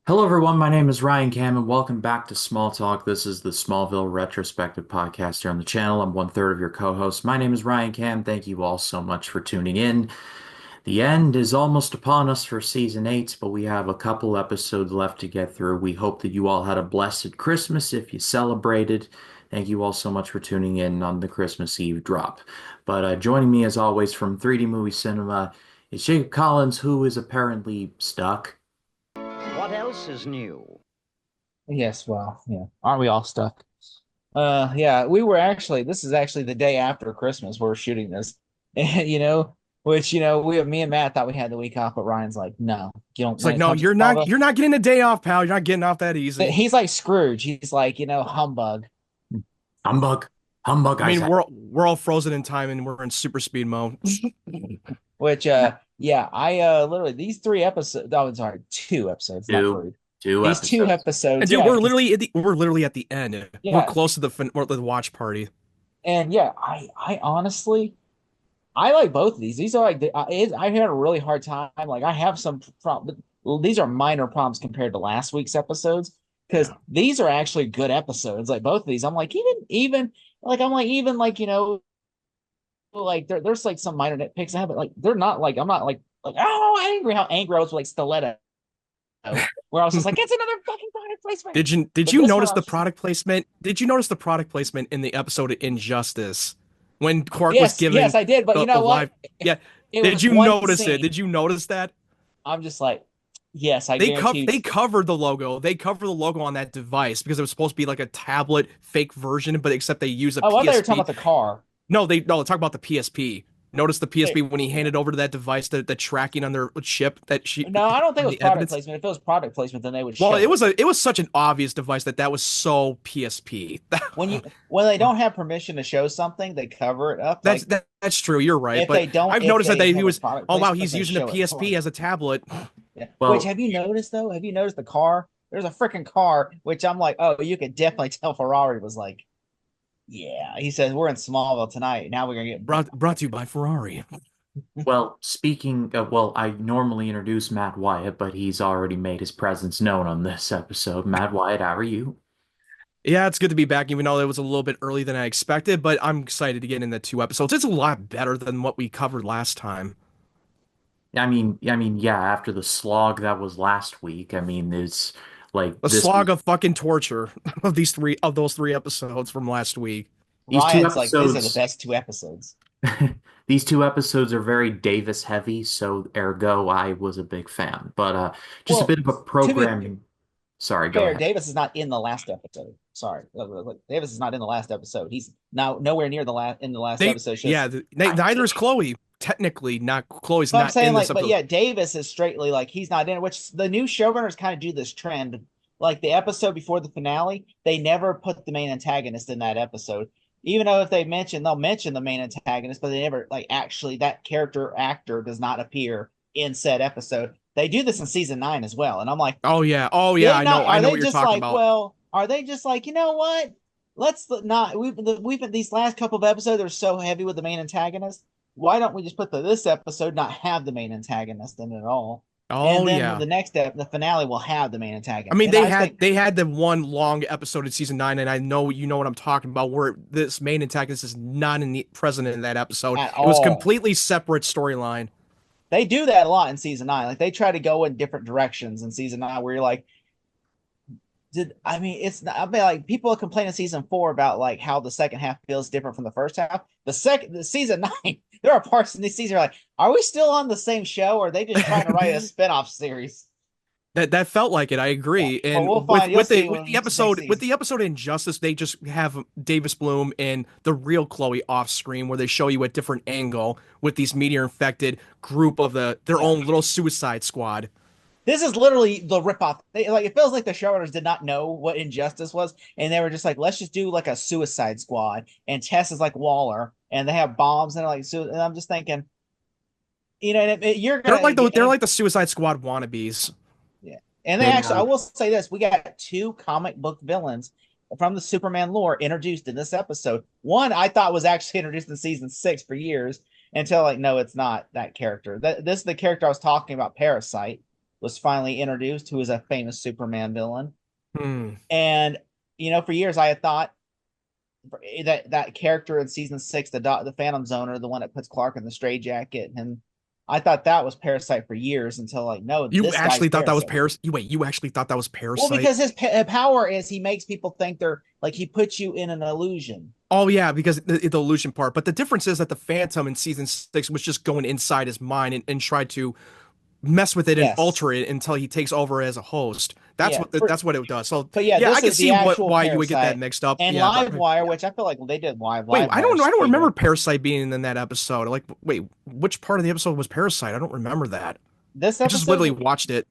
Hello, everyone. My name is Ryan Cam, and welcome back to Smalltalk. This is the Smallville retrospective podcast here on the channel. I'm one third of your co-host. My name is Ryan Cam. Thank you all so much for tuning in. The end is almost upon us for season 8, but we have a couple episodes left to get through. We hope that you all had a blessed Christmas if you celebrated. Thank you all so much for tuning in on the Christmas Eve drop. But joining me, as always, from 3D Movie Cinema is Jacob Collins, who is apparently stuck. What else is new? Yes, well, yeah. Aren't we all stuck? Yeah, we were actually, this is actually the day after Christmas we're shooting this. And which, me and Matt thought we had the week off, but Ryan's like, no, you don't, It's when like, it no, comes to you're not Smallville, you're not getting a day off, pal. You're not getting off that easy. he's like Scrooge. He's like, humbug. Humbug. Humbug, I I mean, say. we're all frozen in time and we're in super speed mode. Which yeah, I literally these 3 episodes, oh, sorry, 2 episodes, not Two, three. two These two episodes. episodes, And dude, yeah, because we're literally at the end. We're yeah, close to the watch party. and yeah, I honestly I like both of these. These are like I had a really hard time. Like I have some problems. Well, these are minor problems compared to last week's episodes because Yeah. these are actually good episodes. Like both of these, I'm like even like I'm like even like like there's like some minor nitpicks I have, but like they're not like I'm not like oh angry how angry I was with, like Stiletto, where I was just like it's another fucking product placement. Did But you this one notice I the was just like product placement? Did you notice the product placement in the episode of Injustice when Quark was yes giving I did, but you the know what? live? Yeah. It Did was you one notice it? scene. Did you notice that? I'm just like yes, I guarantee you. They covered the logo. They covered the logo on that device because it was supposed to be like a tablet fake version, but except they use a Oh, I thought you were talking PSP. about the car. No, talk about the PSP. Notice the PSP when he handed over to that device the tracking on their chip that she No, I don't think it on was the product evidence. placement. If it was product placement, then they would Well, show it. it was such an obvious device that was so PSP. When they don't have permission to show something, they cover it up. Like That's true. You're right, if but they don't, I've if noticed that they he have a was. product Oh wow, placement, he's they using a show it. PSP as a tablet. Yeah. Which Well, have you noticed though? Have you noticed the car? There's a freaking car, which I'm like, oh, you could definitely tell Ferrari was like, yeah. He says we're in Smallville tonight. Now we're gonna get Brought to you by Ferrari. speaking of, I normally introduce Matt Wyatt, but he's already made his presence known on this episode. Matt Wyatt, how are you? Yeah, it's good to be back, even though it was a little bit early than I expected, but I'm excited to get into 2 episodes. It's a lot better than what we covered last time. Yeah, after the slog that was last week, it's like A this slog of fucking torture of those 3 episodes from last week. these two Ryan's like, these are the episodes best 2 episodes. these two episodes are very Davis heavy, so ergo I was a big fan. But just a bit Well, of a to be programming. Sorry, go fair, ahead. Davis is not in the last episode. Sorry, look, Davis is not in the last episode. He's now nowhere near the last in the last They episode. It's just yeah, neither is Chloe. Technically, not Chloe's but I'm not saying in this like, but episode. yeah, Davis is straightly like he's not in it. Which the new showrunners kind of do this trend. Like the episode before the finale, they never put the main antagonist in that episode. Even though if they'll mention the main antagonist, but they never like actually that character actor does not appear in said episode. They do this in season 9 as well, and I'm like, Oh yeah, did not? I Are know they what you're just talking like, about. well, are they just like, you know what? Let's not. We've been these last couple of episodes are so heavy with the main antagonist. Why don't we just put this episode not have the main antagonist in it at all? And Oh then yeah. the next step, the finale will have the main I antagonist. mean, And I just think, they had the one long episode in season 9, and I know you know what I'm talking about, where this main antagonist is not present in that episode. at It was all, completely separate storyline. they do that a lot in season 9. Like they try to go in different directions in season 9, where you're like, did I mean it's not, I mean like people complain in season 4 about like how the second half feels different from the first half. The season 9, there are parts in this season like, are we still on the same show or are they just trying to write a spin-off series? That felt like it. I Yeah. agree. But And we'll find you'll see with when the once next episode season. Injustice, they just have Davis Bloom and the real Chloe off screen, where they show you a different angle with these meteor infected group of their Yeah. own little Suicide Squad. This is literally the ripoff. Like it feels like the showrunners did not know what Injustice was, and they were just like, let's just do like a Suicide Squad. And Tess is like Waller, and they have bombs and like so. And I'm just thinking, you're gonna They're and like the Suicide Squad wannabes. yeah. And they They actually, I will say this: we got 2 comic book villains from the Superman lore introduced in this episode. One I thought was actually introduced in season 6 for years until like, no, it's not that character. This is the character I was talking about, Parasite. was finally introduced, who is a famous Superman villain. Hmm. And for years I had thought that character in season 6, the Phantom Zoner, the one that puts Clark in the straitjacket, and I thought that was Parasite for years until like, no, You this guy's actually thought that was Parasite. Paris? You actually thought that was Well, Parasite? because his power is he makes people think they're like he puts you in an illusion. Oh yeah, because the illusion part. But the difference is that the Phantom in season 6 was just going inside his mind and tried to mess with it and Yes. alter it until he takes over as a host. Yeah. That's what it does. So But yeah, yeah, I this can is see the actual why you would get that Parasite mixed up. and Yeah, but Livewire, which I feel like they did wait, Livewire I don't remember stupid. Parasite being in that episode. Like, wait, which part of the episode was Parasite? I don't remember that. This I just literally episode, watched it.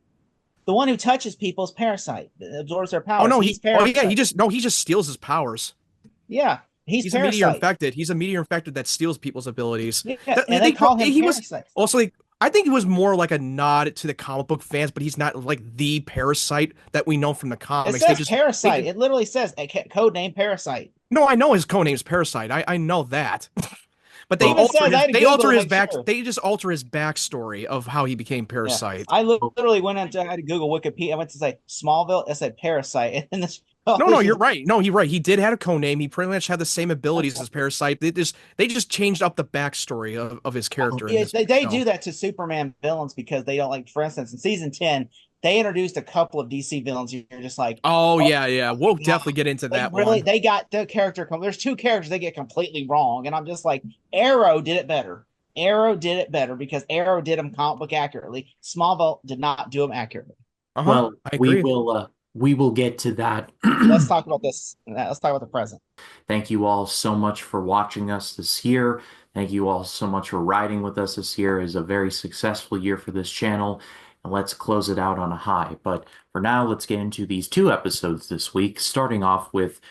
the one who touches people is Parasite, absorbs their Oh powers. no, He's oh yeah, Parasite. he just steals his powers. Yeah, he's He's a meteor Parasite. infected. He's a meteor infected that steals people's abilities. Yeah, and they call him He was Parasite. also like, I think it was more like a nod to the comic book fans, but he's not like the Parasite that we know from the It comics. says They Parasite. just It literally says a code name Parasite. no, I know his codename's Parasite. I know that. But It even says I had to they Google alter to his make back sure. they just alter his backstory of how he became Yeah, Parasite. I literally went into I had to Google Wikipedia. I went to say Smallville. It said Parasite, and then this. Oh, No, this you're is right. No, you're right. He did have a code name. He pretty much had the same abilities as Parasite. They just changed up the backstory of his character in yeah. this They show. do that to Superman villains because they don't like. For instance, in season 10, they introduced a couple of DC villains. You're just like, Oh oh yeah, yeah. We'll my god, definitely get into they that really one. they got the character. There's two characters they get completely wrong, and I'm just like, Arrow did it better. Arrow did it better because Arrow did them comic book accurately. Smallville did not do them accurately. Uh-huh. Well, I agree. we will get to that. Let's talk about this. Let's talk about the present. Thank you all so much for watching us this year. Thank you all so much for riding with us this year. It is a very successful year for this channel, and let's close it out on a high. But for now, let's get into these two episodes this week, starting off with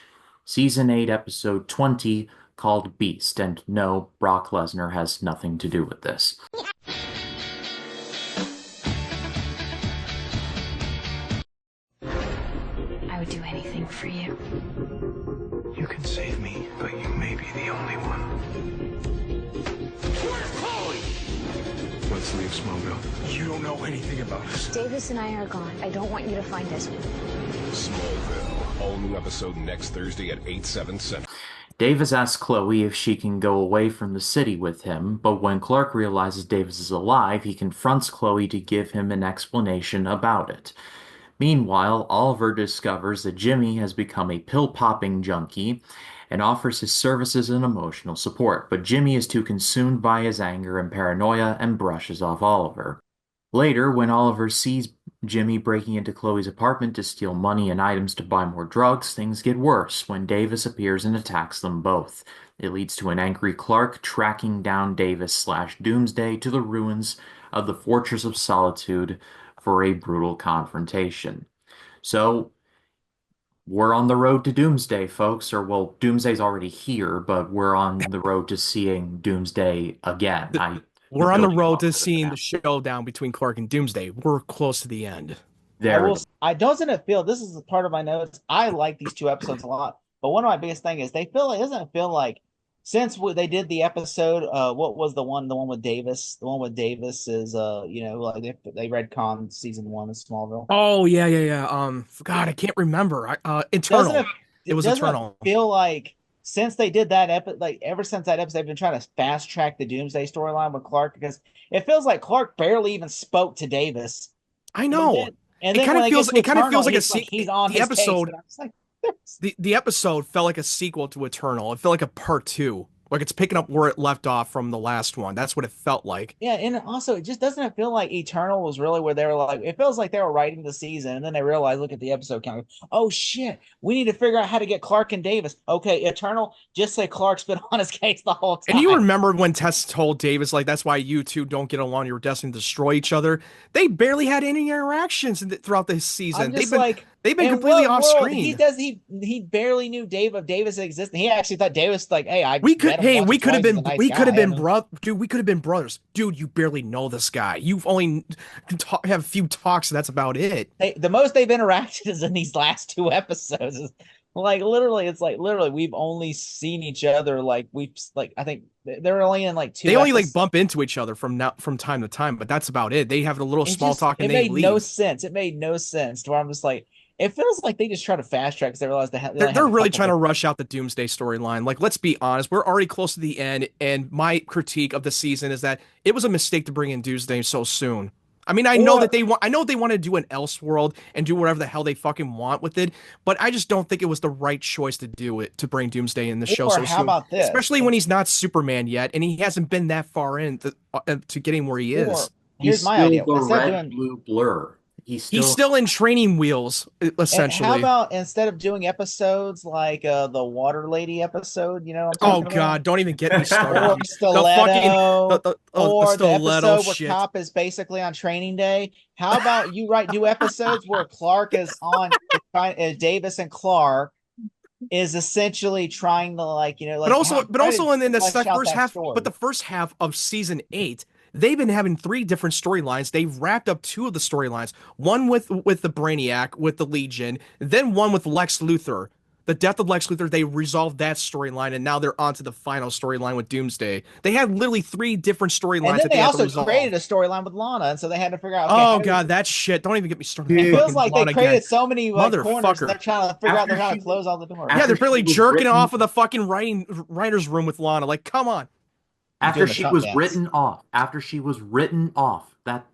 Season 8, Episode 20, called Beast. And no, Brock Lesnar has nothing to do with this. I would do anything for you. You can save me, but you may be the only one. Where's Chloe? Let's leave Smallville. You don't know anything about us. Davis and I are gone. I don't want you to find us. Smallville. All new episode next Thursday at 8/7 Central. Davis asks Chloe if she can go away from the city with him, but when Clark realizes Davis is alive, he confronts Chloe to give him an explanation about it. Meanwhile, Oliver discovers that Jimmy has become a pill-popping junkie and offers his services and emotional support, but Jimmy is too consumed by his anger and paranoia and brushes off Oliver. Later, when Oliver sees Jimmy breaking into Chloe's apartment to steal money and items to buy more drugs, things get worse when Davis appears and attacks them both. It leads to an angry Clark tracking down Davis/Doomsday to the ruins of the Fortress of Solitude for a brutal confrontation. So, we're on the road to Doomsday, folks. Or, well, Doomsday's already here, but we're on the road to seeing Doomsday again. We're on the building road off to of seeing that. the showdown between Clark and Doomsday. We're close to the end. There we go. I doesn't it feel this is part of my notes. I like these two episodes a lot, but one of my biggest thing is they feel like doesn't it feel like since they did the episode, what was the one with Davis? The one with Davis is like they retconned season 1 of Smallville. Oh yeah, yeah, yeah. God, I can't remember. Doesn't Eternal. it? It was doesn't Eternal. it feel like since they did that episode, like ever since that episode, they've been trying to fast track the Doomsday storyline with Clark because it feels like Clark barely even spoke to Davis. I And know. then, and It then kind when of they feels. get to It kind of Eternal, feels like a he's he's on the his case. episode. And I'm just like, The episode felt like a sequel to Eternal. It felt like a part two. Like it's picking up where it left off from the last one. That's what it felt like. yeah, and also it just doesn't feel like Eternal was really where they were like. It feels like they were writing the season, and then they realized, look at the episode count. Oh shit, we need to figure out how to get Clark and Davis. Okay, Eternal, just say Clark's been on his case the whole time. And you remember when Tess told Davis, like, that's why you two don't get along. You're destined to destroy each other. They barely had any interactions throughout this season. I'm just like, they've been in completely what off world? screen. He barely knew Davis existed. He actually thought Davis like, hey, I We could, met him hey, once we or could have twice, he's been, a nice we could have guy. been, And dude. We could have been brothers, dude. You barely know this guy. You've only have a few talks. And that's about it. the most they've interacted is in these last two episodes. Like literally, it's like literally we've only seen each other like I think They're only in like They two only like episodes. bump into each other from time to time, but that's about it. They have a little small talk and It they made no leave. sense. It made no sense to where I'm just like, it feels like they just try to fast track because they realize they They're, only have they're a really couple trying to of. rush out the Doomsday storyline. Like, let's be honest, we're already close to the end, and my critique of the season is that it was a mistake to bring in Doomsday so soon. I mean, Or I know they want to do an Elseworld and do whatever the hell they fucking want with it, but I just don't think it was the right choice to do it to bring Doomsday in the show or so how soon, about this? especially when he's not Superman yet and he hasn't been that far in to getting where he Or is. here's He's my still idea. the Instead of red doing blue blur. He's He's still still in training wheels, And how essentially. about instead of doing episodes like the Water Lady episode, you know what I'm Oh talking about? God, don't even get me started Or on the fucking Stiletto, the or the stiletto episode where shit. Cop is basically on training day. How about you do episodes where Clark is Davis and Clark is essentially trying to But try to also in the flesh out first that half, but story. the first half of season 8, they've been having 3 different storylines. They've wrapped up 2 of the storylines. One with the Brainiac, with the Legion, then one with Lex Luthor. The death of Lex Luthor, they resolved that storyline, and now they're on to the final storyline with Doomsday. They had literally 3 different And storylines then that they they had to also resolve. created a storyline with Lana, and so they had to figure out, okay, how Oh do we God, that shit. Don't even get me started on it Dude, feels fucking like they Vaughn again. created so many like corners and Motherfucker. they're trying to figure out they're after trying she to close all the doors. Yeah, after they're she barely was jerking written off of the fucking writer's room with Lana. Like, come on. He's after doing the she Trump was dance. written off, that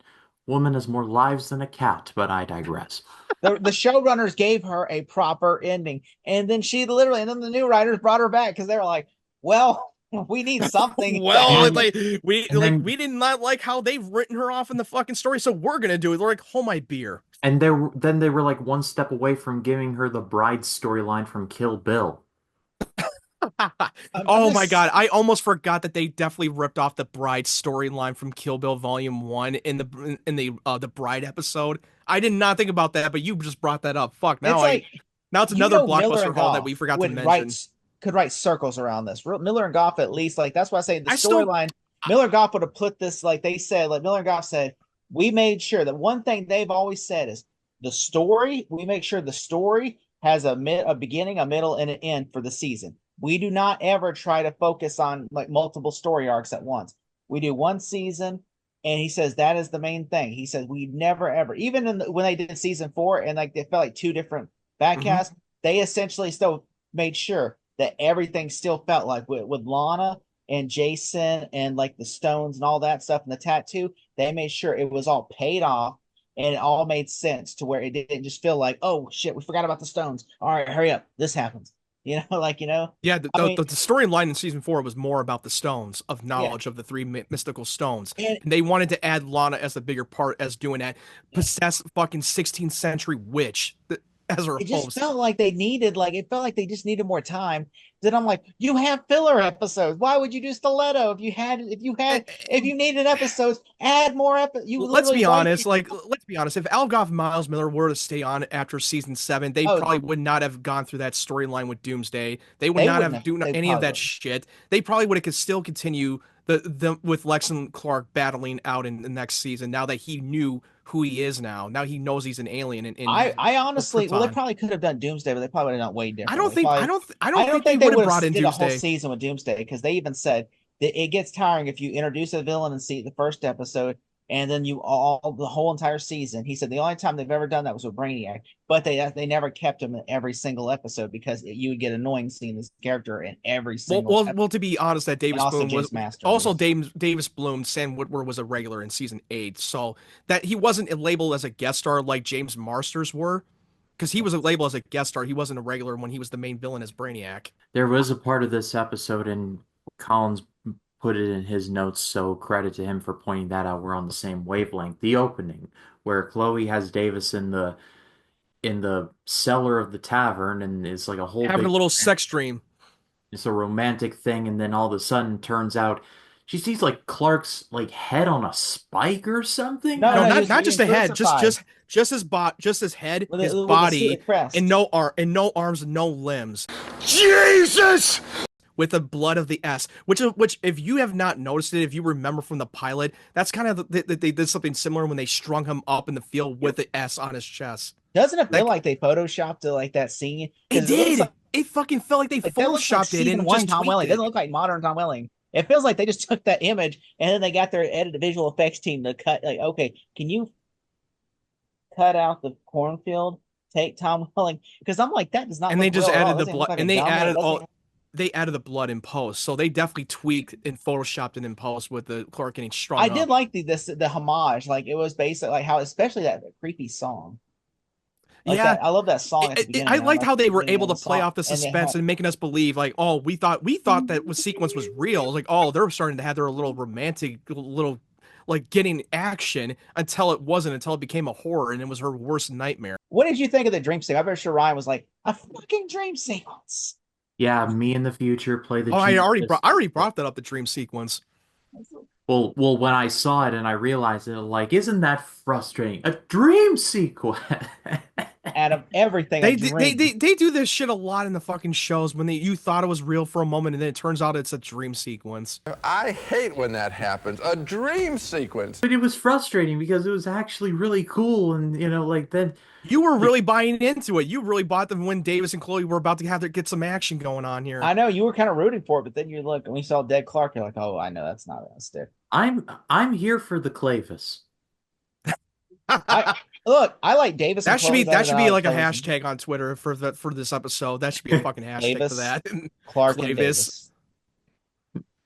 woman has more lives than a cat, but I digress. The showrunners gave her a proper ending, and then and then the new writers brought her back because they were like, "Well, we need something to Well, And happen." like and then we did not like how they've written her off in the fucking story, so we're gonna do it. They're like, hold my beer. then they were like one step away from giving her the bride storyline from Kill Bill. I'm Oh my God, just I almost forgot that they definitely ripped off the Bride storyline from Kill Bill Volume 1 in the Bride episode. I did not think about that, but you just brought that up. Fuck, it's like now it's another Miller blockbuster and haul that Goff we forgot to would mention. could write circles around this. Miller and Goff at least like that's why I say the I still storyline. Miller and Goff would have put this like they said like Miller and Goff said we made sure that one thing they've always said is the story. We make sure the story has a beginning, a middle, and an end for the season. We do not ever try to focus on like multiple story arcs at once. We do one season, and he says that is the main thing. He says we never ever, even when they did season 4 and like they felt like 2 different Mhm. backcasts, they essentially still made sure that everything still felt like with Lana and Jason and like the stones and all that stuff and the tattoo, they made sure it was all paid off and it all made sense to where it didn't just feel like, oh shit, we forgot about the stones. All right, hurry up, this happens. Yeah, I mean, the storyline in season 4 was more about the stones of yeah, knowledge of the 3 mystical stones, and and they wanted to add Lana as the bigger part as doing that possessed fucking 16th century witch as her it just host. felt like it felt like they just needed more time. Then I'm like, you have filler episodes. Why would you do stiletto if you needed episodes, add more you Let's literally be honest. wasted. Like, let's be honest. If Algoff Miles Miller were to stay on after season 7, they Oh, probably would not have gone through that storyline with Doomsday. They would they not wouldn't have have. do They any of probably that wouldn't. shit. They probably would have still continue the with Lex and Clark battling out in the next season. Now that he knew who he is now he knows he's an alien in I honestly, well, they Krypton. probably could have done Doomsday, but they probably would have done way I differently. don't They think probably, I I don't don't think they think they would have would have brought in did a whole Doomsday. season with Doomsday because they even said that it gets tiring if you introduce a villain and see the first episode and then you all the whole entire season. He said the only time they've ever done that was with Brainiac, but they never kept him in every single episode because you would get annoying seeing this character in every single Well, to be honest, that and Davis also Bloom was James Master also was. Davis Bloom. Sam Witwer was a regular in season 8, so that he wasn't labeled as a guest star like James Marsters were, because he was a label as a guest star. He wasn't a regular when he was the main villain as Brainiac. There was a part of this episode, and Collins put it in his notes, so credit to him for pointing that out. We're on the same wavelength. The opening, where Chloe has Davis in the cellar of the tavern, and it's like a whole Having a big little sex dream. it's a romantic thing, and then all of a sudden turns out she sees like Clark's like head on a spike or something. I No, No, don't. no, he not was just being the head, crucified just his just his head, his with the body, crest. and no arms, no limbs, Jesus! with the blood of the S, which if you have not noticed it, if you remember from the pilot, that's kind of they did something similar when they strung him up in the field with the S on his chest. Doesn't it feel Like like they photoshopped it like that scene? it Because it looks did. It fucking felt like they like that looks like photoshopped it season and one just Tom tweaked Welling. It it. doesn't look like modern Tom Welling. It feels like they just took that image and then they got their edited visual effects team to cut. Like, okay, can you cut out the cornfield? Take Tom Welling because I'm like that does not And they look just real at all. added It the doesn't even blood, look like a and they gum. It added doesn't all even. they added the blood in post. So they definitely tweaked and photoshopped it in post with the Clark getting I strung did up. like the homage. Like it was basically like how, especially that creepy song. Like Yeah, that, I love that song at the I beginning. I liked like how the they were beginning able of to the play song, off the and it suspense had and making us believe like, oh, we thought that was sequence was real. Like, oh, they're starting to have their little romantic little like getting action until it wasn't, until it became a horror and it was her worst nightmare. What did you think of the dream sequence? I'm sure Ryan was like, a fucking dream sequence. Yeah, me in the future play the Oh, Jesus. I already brought that up, the dream sequence. Well, when I saw it and I realized it, like, isn't that frustrating? A dream sequence. Out of everything, a dream. They do this shit a lot in the fucking shows when you thought it was real for a moment and then it turns out it's a dream sequence. I hate when that happens. A dream sequence. But it was frustrating because it was actually really cool, and like then, You were like, really buying into it. You really bought them when Davis and Chloe were about to have to get some action going on here. I know you were kind of rooting for it, but then you look and we saw Dead Clark. You're like, oh, I know that's not gonna stick. I'm here for the Clavis. I look, I like Davis and Chloe better That than should I be like like a Chloe's and hashtag on Twitter for this episode. That should be a fucking hashtag for Davis, that. Clark, and Clavis. Davis.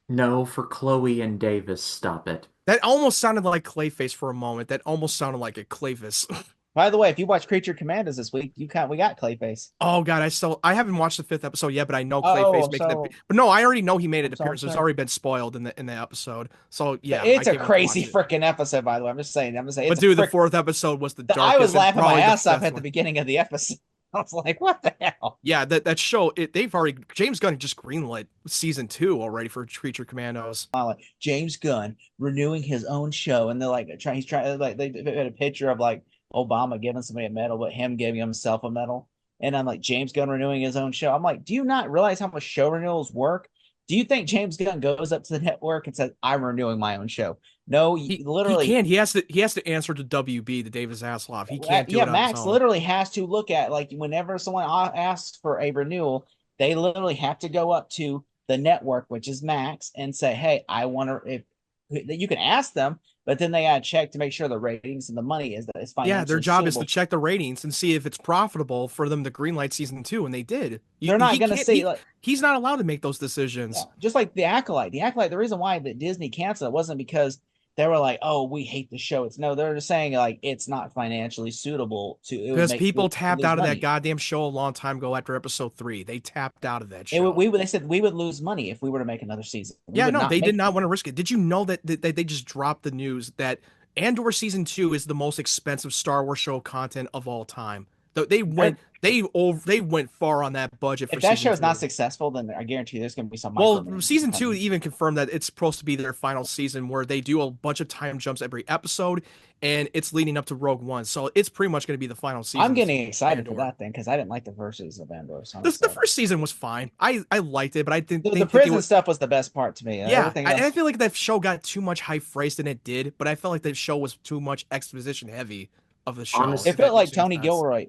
No, for Chloe and Davis. Stop it. That almost sounded like Clayface for a moment. That almost sounded like a Clavis. By the way, if you watch Creature Commandos this week, we got Clayface. Oh god, I haven't watched the 5th episode yet, but I know Oh, Clayface making so it. But no, I already know he made an I'm sorry, appearance. It's sorry. already been spoiled in the episode. So yeah, I It's a can't wait to crazy watch it. freaking episode. By the way, I'm just saying. But It's dude, a the 4th episode was the I was darkest and laughing my probably the ass off 5th at the one. beginning of the episode. I was like, what the hell? Yeah, that show, they've already, James Gunn just greenlit season 2 already for Creature Commandos. Like James Gunn renewing his own show, and they're like he's trying like they had a picture of like Obama giving somebody a medal, but him giving himself a medal. And I'm like, James Gunn renewing his own show. I'm like, do you not realize how much show renewals work? Do you think James Gunn goes up to the network and says, I'm renewing my own show? No, He literally. can't. He has to answer to WB, the Davis Hasselhoff. He can't do Yeah, it on his Max own. literally has to look at like whenever someone asks for a renewal, they literally have to go up to the network, which is Max, and say, "Hey, I want to." If you can ask them, but then they got to check to make sure the ratings and the money is financially. Yeah, their job is to suitable. check the ratings and see if it's profitable for them to greenlight season 2, and they did. They're not He going to can't- say he- like, he's not allowed to make those yeah, decisions. just like the Acolyte. The Acolyte. The reason why that Disney canceled it wasn't because they were like, "Oh, we hate the show." It's no, they're just saying like it's not financially suitable to. Because people tapped out of money. that goddamn show a long time ago after episode 3. They tapped out of that It, show. they said we would lose money if we were to make another season. Yeah, no, they did not want to risk it. Did you know that they just dropped the news that Andor season 2 is the most expensive Star Wars show content of all time? They went far on that budget for if that season show is 2. not successful, then I guarantee there's going to be some. Well, season 2 even confirmed that it's supposed to be their final season where they do a bunch of time jumps every episode, and it's leading up to Rogue One. So it's pretty much going to be the final season. I'm getting excited for Andor. that thing because I didn't like the verses of Andor. So The first season was fine. I liked it, but I didn't the think prison stuff was the best part to me. Yeah, Everything else, I feel like that show got too much high praise than it did, but I felt like that show was too much exposition heavy of the show. Honestly, it felt like If that makes Tony sense. Gilroy.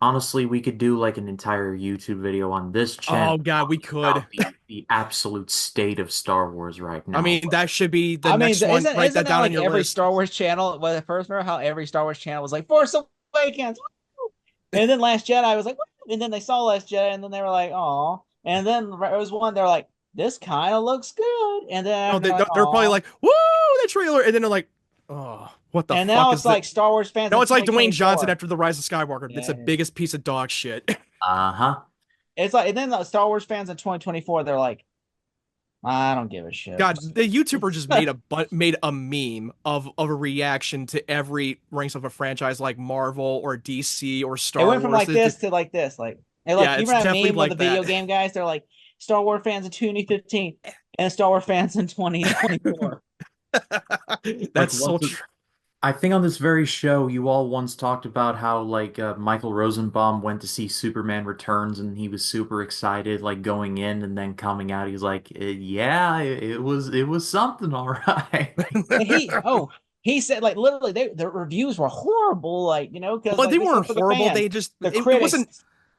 Honestly, we could do like an entire YouTube video on this channel. Oh god, we could. about the absolute state of Star Wars right now. I mean, that should be the I mean, next one. isn't Write that that down like on your every list. Star Wars channel? Well, at first, remember how every Star Wars channel was like Force Awakens, woo! And then Last Jedi was like, woo! And then they saw Last Jedi, and then they were like, oh, and then there was one they're like, this kind of looks good, and then No, they're probably like, woo, the trailer, and then they're like, oh, what the and fuck now is it's like that? Star Wars fans. No, in it's like Dwayne 2024. Johnson after The Rise of Skywalker. Yeah, It's the it is. biggest piece of dog shit. Uh-huh. It's like, and then the Star Wars fans in 2024, they're like, I don't give a shit. God, the YouTuber just made a meme of a reaction to every ranks of a franchise like Marvel or DC or Star It Wars. went from like this to like this. Like, and like Yeah, you it's remember that definitely meme like with the video that. game guys? They're like Star Wars fans in 2015 and Star Wars fans in 2024. That's so Like, true. I think on this very show, you all once talked about how like Michael Rosenbaum went to see Superman Returns and he was super excited, like going in and then coming out. He's like, "Yeah, it was something, all right." And he said like literally the reviews were horrible, like because Well, like, they this is weren't for the horrible. fans. They just The it critics. wasn't.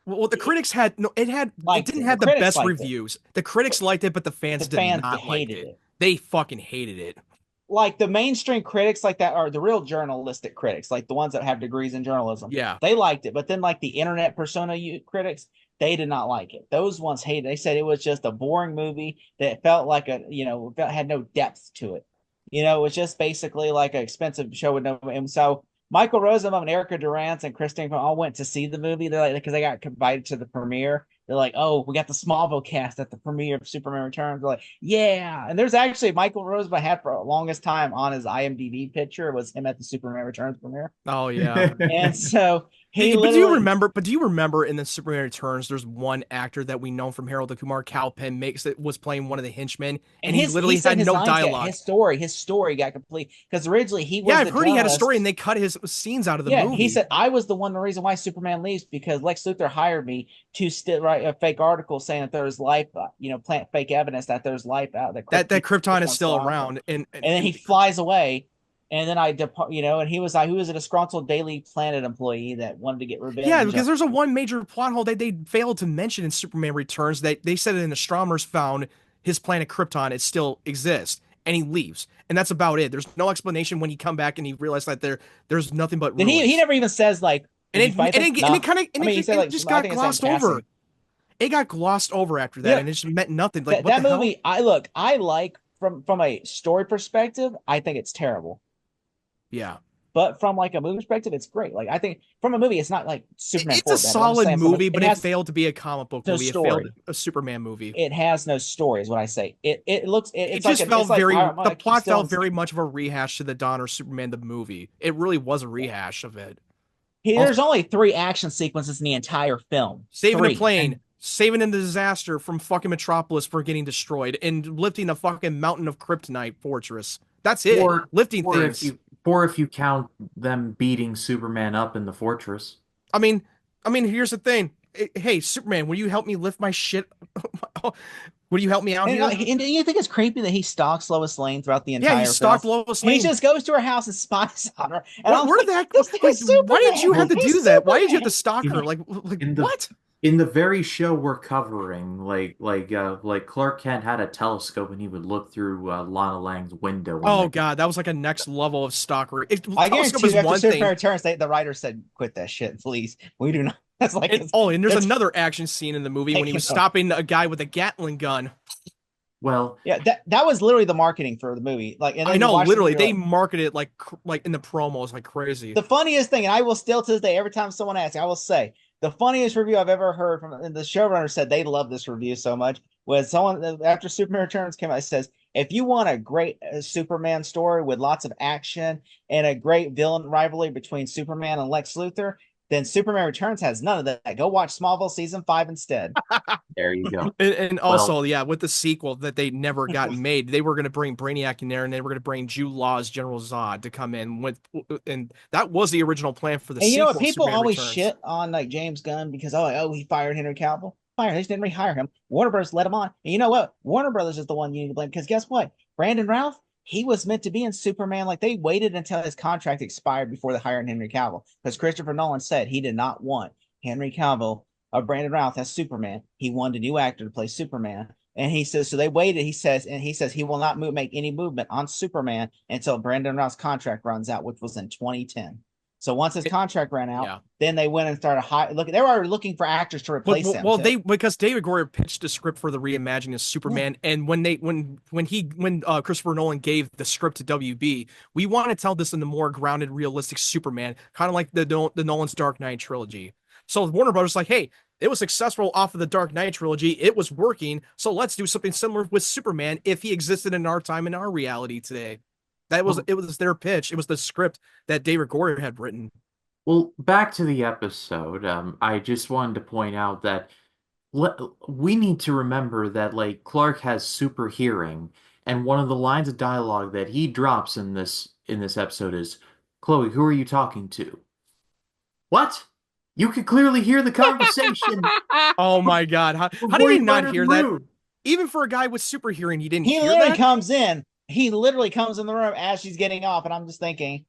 Well, the critics had no. It Liked didn't it. The have the critics best liked it. reviews. The critics liked it, but the The fans did fans not like hated it. it. They fucking hated it. Like the mainstream critics like that are the real journalistic critics, like the ones that have degrees in journalism. Yeah. They liked it, but then like the internet persona critics, they did not like it. Those ones hated it. They said it was just a boring movie that felt like had no depth to it. It was just basically like an expensive show with no. And so Michael Rosenbaum and Erica Durance and Christine all went to see the movie. They're like, because they got invited to the premiere. They're like, oh, we got the Smallville cast at the premiere of Superman Returns. They're like, yeah. And there's actually Michael Rosenbaum had for the longest time on his IMDb picture was him at the Superman Returns premiere. Oh yeah. And so he But literally. do you remember in the Superman Returns, there's one actor that we know from Harold and Kumar, Kal Penn, makes that was playing one of the henchmen, and he literally had no dialogue. His story got complete because originally he was. Yeah, I've heard he had a story, and they cut his scenes out of the movie. He said I was the reason why Superman leaves because Lex Luthor hired me to write a fake article saying that there's life, plant fake evidence that there's life out that Krypton is still around, and then he flies away. And then I depart, and he was a disgruntled Daily Planet employee that wanted to get revenge. Yeah, because there's a one major plot hole that they failed to mention in Superman Returns. That they said that an astronomers found his planet Krypton, it still exists, and he leaves, and that's about it. There's no explanation when he come back and he realized that there's nothing but ruins. He never even says like, it just got glossed over. It got glossed over after that, and it just meant nothing. Like that movie, I like from a story perspective, I think it's terrible. Yeah. But from like a movie perspective, it's great. Like I think from a movie, it's not like Superman. It's a solid movie, but it failed to be a comic book movie. It failed a Superman movie. It has no story, is what I say. It looks. It just felt very. The plot felt very much of a rehash to the Donner Superman the movie. It really was a rehash of it. There's only 3 action sequences in the entire film. Saving a plane, saving a disaster from fucking Metropolis for getting destroyed, and lifting a fucking mountain of kryptonite fortress. That's it. Lifting things. Or if you count them beating Superman up in the fortress. I mean, here's the thing. Hey, Superman, will you help me lift my shit? Will you help me out here? And you think it's creepy that he stalks Lois Lane throughout the entire film? Yeah, he stalked Lois Lane. He just goes to her house and spies on her. And where did that go? Why did you have to do that? Why did you have to stalk her? Like what? In the very show we're covering, like Clark Kent had a telescope and he would look through Lana Lang's window. Oh god, that was like a next level of stalkery. I guarantee you, after Superman Returns, the writer said, "Quit that shit, please. We do not." That's like, and there's another action scene in the movie when he was stopping a guy with a Gatling gun. Well, yeah, that was literally the marketing for the movie. Like, and I know, literally, they marketed it like in the promos like crazy. The funniest thing, and I will still to this day, every time someone asks, I will say the funniest review I've ever heard from, and the showrunner said they love this review so much, was someone after Superman Returns came out, says, if you want a great Superman story with lots of action and a great villain rivalry between Superman and Lex Luthor, then Superman Returns has none of that. Go watch Smallville season 5 instead. There you go. And also, with the sequel that they never got made, they were going to bring Brainiac in there, and they were going to bring Jude Law's General Zod to come in with, and that was the original plan for the sequel. You know what? People Superman always Returns. Shit on like James Gunn because he fired Henry Cavill. They just didn't rehire him. Warner Brothers let him on. And you know what? Warner Brothers is the one you need to blame because guess what? Brandon Routh, he was meant to be in Superman. Like they waited until his contract expired before they hired Henry Cavill because Christopher Nolan said he did not want Henry Cavill or Brandon Routh as Superman. He wanted a new actor to play Superman. And he says, so they waited. He says he will not make any movement on Superman until Brandon Routh's contract runs out, which was in 2010. So once his contract ran out, then they went and started looking. They were already looking for actors to replace him. Well, because David Goyer pitched a script for the reimagining of Superman, and when Christopher Nolan gave the script to WB, we want to tell this in the more grounded, realistic Superman, kind of like the Nolan's Dark Knight trilogy. So Warner Brothers like, hey, it was successful off of the Dark Knight trilogy. It was working. So let's do something similar with Superman if he existed in our time, in our reality today. It was their pitch. It was the script that David Goyer had written. Well, back to the episode. I just wanted to point out that we need to remember that like Clark has super hearing, and one of the lines of dialogue that he drops in this episode is, "Chloe, who are you talking to?" What? You could clearly hear the conversation. Oh my God! How did he not hear that? Even for a guy with super hearing, he didn't hear that? He literally comes in the room as she's getting off, and I'm just thinking,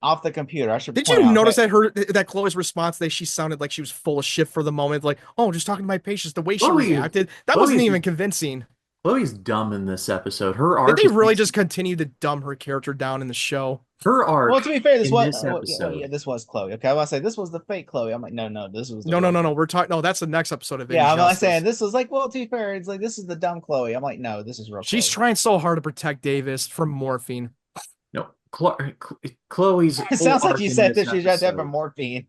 off the computer. I should Did point you out notice that Chloe's response that she sounded like she was full of shit for the moment? Like, oh, just talking to my patients. The way she Chloe, reacted, that wasn't Chloe's even convincing. Chloe's dumb in this episode. Her Did arc they is really just basically continue to dumb her character down in the show? her Well, arc to be fair, this in was this yeah, episode. this was Chloe. Okay, I was say this was the fake Chloe. I'm like, no, this was the No, no, real no, Chloe. no. We're talking. No, that's the next episode of Yeah, I'm like Injustice. saying this was like, well, to be fair, it's like this is the dumb Chloe. I'm like, no, this is real She's Chloe. trying so hard to protect Davis from morphine. No, Chloe's It whole sounds like arc you in said this that she's right there for episode. morphine.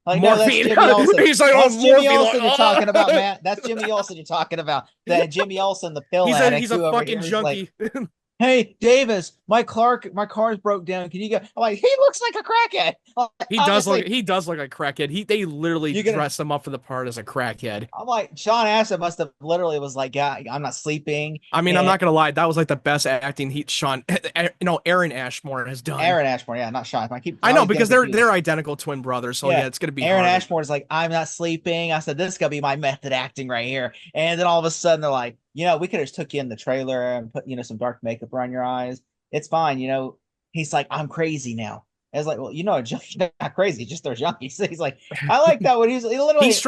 Like, no, that's Morphine. Jimmy Olsen. He's like, That's oh, Jimmy morphine. Olsen you're Like, talking about, Matt. That's Jimmy Olsen you're talking about. That Jimmy Olsen, the pill addict. he's a who over fucking here is like, junkie. hey, Davis, my car's broke down. Can you go? I'm like, he looks like a crackhead. He does look like a crackhead. They literally dressed him up for the part as a crackhead. I'm like, Sean Astin must have literally was like, yeah, I'm not sleeping. I mean, I'm not gonna lie, that was like the best acting Aaron Ashmore has done. Aaron Ashmore, yeah, not Sean. I know because they're identical twin brothers, so yeah, it's gonna be Aaron harder. Ashmore is like, I'm not sleeping. I said, this is gonna be my method acting right here. And then all of a sudden they're like, we could have just took you in the trailer and put, some dark makeup around your eyes. It's fine, He's like, I'm crazy now. I was like, well, a junkie's not crazy, just they're junkies. So he's like, I like that when he's literally he's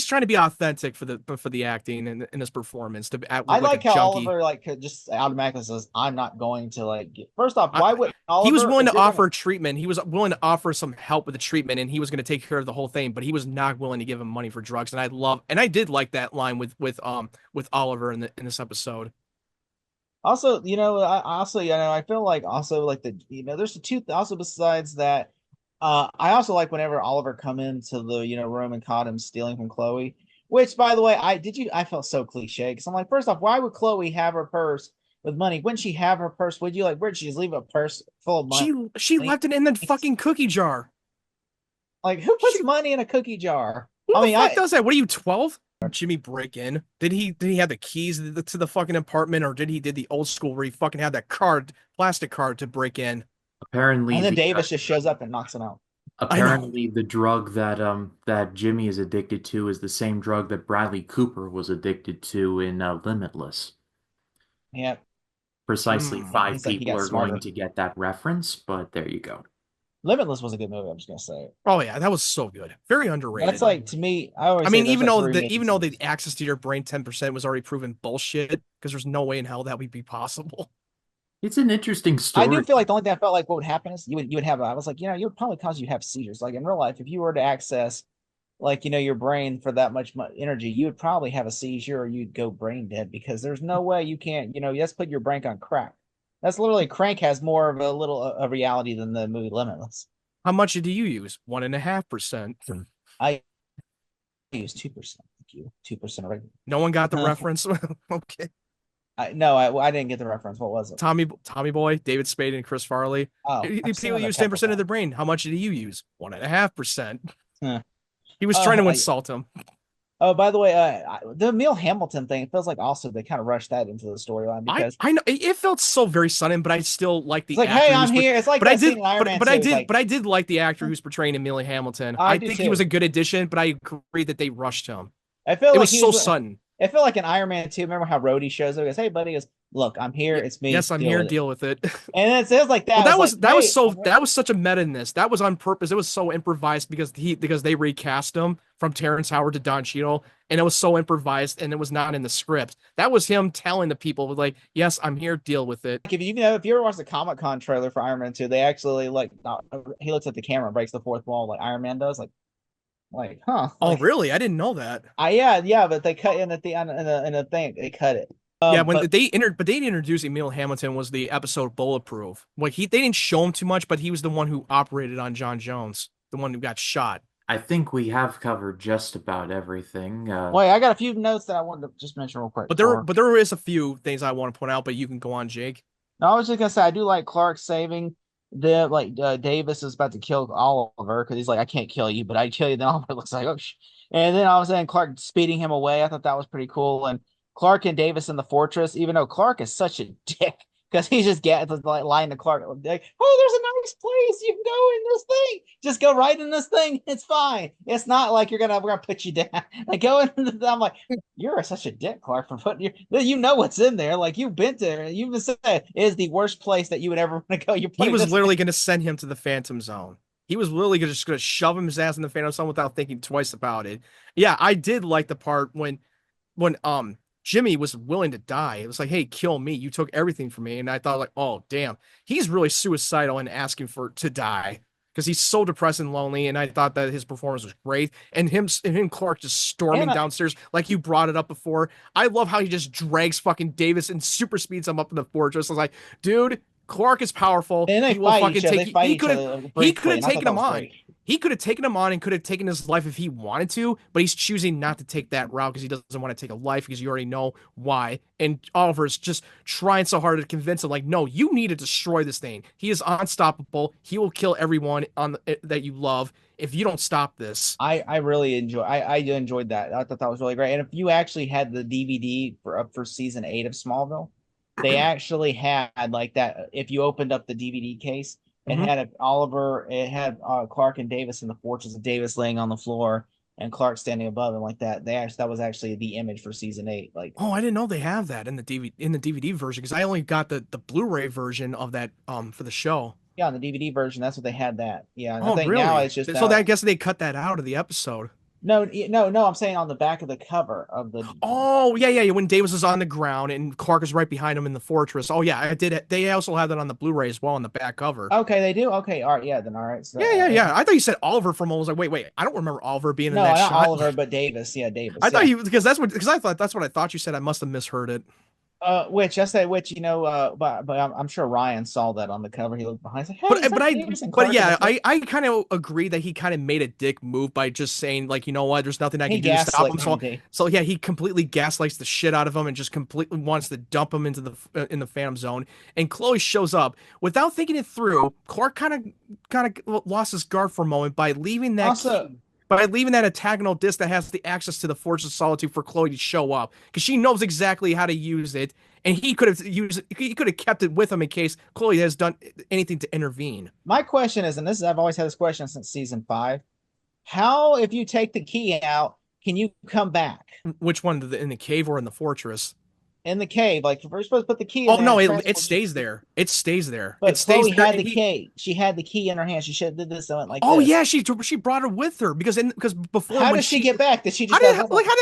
trying to be authentic for the acting and in his performance to act I like how a junkie. Oliver could just automatically says, I'm not going to first off, why would Oliver he was willing to offer treatment. He was willing to offer some help with the treatment, and he was going to take care of the whole thing, but he was not willing to give him money for drugs. And I did like that line with Oliver in this episode. Also, I feel like also like there's the two also besides that. I also like whenever Oliver come into the room and caught him stealing from Chloe. Which, by the way, I felt so cliche because I'm like, first off, why would Chloe have her purse with money? Wouldn't she have her purse? Would you where'd she just leave a purse full of money? She left it in the fucking cookie jar. Like, who puts money in a cookie jar? Who the fuck does that? What are you, 12? Jimmy break in? Did he have the keys to the fucking apartment, or did the old school where he fucking had that plastic card to break in? Apparently, and then Davis just shows up and knocks him out. Apparently, the drug that Jimmy is addicted to is the same drug that Bradley Cooper was addicted to in Limitless. Yeah. Precisely five people are smarter. going to get that reference, but there you go. Limitless was a good movie. I'm just gonna say it. Oh yeah, that was so good. Very underrated. That's like, to me. I mean, even though the access to your brain 10% was already proven bullshit, because there's no way in hell that would be possible. It's an interesting story. I do feel like the only thing I felt like what would happen is you would have. I was like, you would probably cause you to have seizures. Like in real life, if you were to access, your brain for that much energy, you would probably have a seizure or you'd go brain dead because there's no way you can't. You just put your brain on crack. That's literally Crank has more of a reality than the movie Limitless. How much did you use? 1.5%. I use 2%. Thank you. 2%. No one got the reference. Okay. No, I didn't get the reference. What was it? Tommy Boy, David Spade, and Chris Farley. Oh, people use 10% of their brain. How much did you use? 1.5%. Huh. He was trying to insult him. Oh, by the way, the Emil Hamilton thing, it feels like also they kind of rushed that into the storyline because I know it felt so very sudden, but I still like the it's like, actor. Hey, I'm here. It's like but I scene did, in Iron Man but 2. I did like the actor who's portraying Emily Hamilton. I think he was a good addition, but I agree that they rushed him. I feel it like was so sudden. I feel like in Iron Man 2, remember how Rhodey shows up? He goes, hey, buddy, he goes, look, I'm here. It's me. Yes, I'm here. Deal with it. And it was like that. Well, that was such a meta-ness. That was on purpose. It was so improvised because they recast him from Terrence Howard to Don Cheadle, and it was so improvised, and it was not in the script. That was him telling the people, like, yes, I'm here. Deal with it. If you ever watch the Comic-Con trailer for Iron Man 2, they actually he looks at the camera and breaks the fourth wall like Iron Man does, huh? Oh, really? I didn't know that. Yeah, but they cut in at the end in the thing. They cut it. When they introduced Emil Hamilton was the episode Bulletproof. Like they didn't show him too much, but he was the one who operated on John Jones, the one who got shot. I think we have covered just about everything. Wait, I got a few notes that I wanted to just mention real quick. But there is a few things I want to point out, but you can go on, Jake. No, I was just gonna say I do like Clark saving the Davis is about to kill Oliver because he's like, I can't kill you, but I kill you. Then Oliver looks like, oh, and then all of a sudden Clark speeding him away. I thought that was pretty cool. And Clark and Davis in the fortress, even though Clark is such a dick because he's just getting like lying to Clark, like, "Oh, there's a nice place. You can go in this thing. Just go right in this thing. It's fine. It's not like we're gonna put you down. Like go in." I'm like, "You're such a dick, Clark, for putting you know what's in there. Like you've been there. You've been said it is the worst place that you would ever want to go. You're He putting was this literally going to send him to the Phantom Zone. He was literally just going to shove him his ass in the Phantom Zone without thinking twice about it. Yeah, I did like the part when Jimmy was willing to die. It was like, hey, kill me. You took everything from me. And I thought, like, oh damn, he's really suicidal and asking for to die because he's so depressed and lonely. And I thought that his performance was great. And him Clark just storming and downstairs, like you brought it up before. I love how he just drags fucking Davis and super speeds him up in the fortress. I was like, dude, Clark is powerful. and they He will fight fucking each other. take They you. fight He each could have other he could briefly, have and I thought taken that him was on. great. He could have taken him on and could have taken his life if he wanted to, but he's choosing not to take that route because he doesn't want to take a life because you already know why. And Oliver's just trying so hard to convince him, like, no, you need to destroy this thing. He is unstoppable. He will kill everyone that you love if you don't stop this. I really I enjoyed that. I thought that was really great. And if you actually had the DVD for up for season 8 of Smallville, they actually had like that. If you opened up the DVD case, it Mhm. had Oliver, it had Clark and Davis in the fortress of Davis laying on the floor and Clark standing above him like that. They actually that was actually the image for season 8. Like Oh, I didn't know they have that in the DVD version because I only got the Blu-ray version of that for the show. yeah, on the DVD version, that's what they had that. Yeah, and I Oh, think now really? it's just So that, I now. guess they cut that out of the episode. No. I'm saying on the back of the cover of the. Oh, yeah, yeah. When Davis is on the ground and Clark is right behind him in the fortress. Oh, yeah, I did it. They also have that on the Blu-ray as well on the back cover. Okay, they do. Okay, all right, yeah, then all right. So, Yeah, yeah, yeah. I thought you said Oliver from. I was like, wait. I don't remember Oliver being in no, that not shot. Oliver, but Davis. Yeah, I Davis. thought Yeah. you because I thought that's what I thought you said. I must have misheard it. Which I say, which but I'm sure Ryan saw that on the cover. He looked behind, he's like, "Hey, is But that I Davis and but Clark in the yeah, foot?" I kind of agree that he kind of made a dick move by just saying like, you know what, there's nothing I He can do to stop gaslit him. him. Dave. So yeah, he completely gaslights the shit out of him and just completely wants to dump him into the in the Phantom Zone. And Chloe shows up without thinking it through. Clark kind of lost his guard for a moment by leaving that Also, key. By leaving that octagonal disc that has the access to the Force of Solitude for Chloe to show up, because she knows exactly how to use it, and he could have used it, he could have kept it with him in case Chloe has done anything to intervene. my question is, and this is I've always had this question since season 5: how, if you take the key out, can you come back Which one, in the cave or in the fortress? in the cave? Like, if we're supposed to put the key in Oh there no, and it transport stays there. It stays there. It But stays Chloe there. had And the key. She had the key in her hand. She should have did this and went like oh this. yeah, she brought her with her because before How when does she get back? Did she how just did go? like how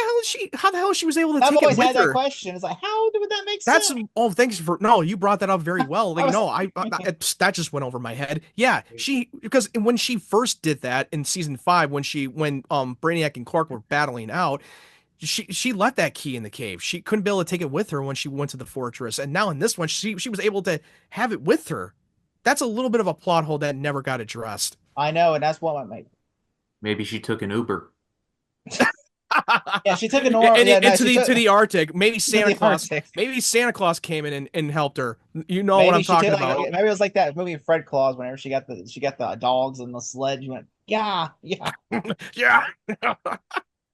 the hell she was able to I've take it always with had that her? question. It's like, how would that make That's sense? oh, thanks for no, you brought that up very well. I Like was no, that just went over my head. Yeah, she because when she first did that in season 5, when Brainiac and Clark were battling out, she left that key in the cave. She couldn't be able to take it with her when she went to the fortress, and now in this one, she was able to have it with her. That's a little bit of a plot hole that never got addressed. I know, and that's what I made. Maybe she took an Uber. Yeah, she took an or. And, Yeah, no, to she took the Arctic. to the Arctic. Maybe Santa Claus came in and helped her. You know what Maybe I'm she talking took about. maybe it was like that movie Fred Claus. Whenever she got the dogs and the sled, she went, yeah, yeah. Yeah.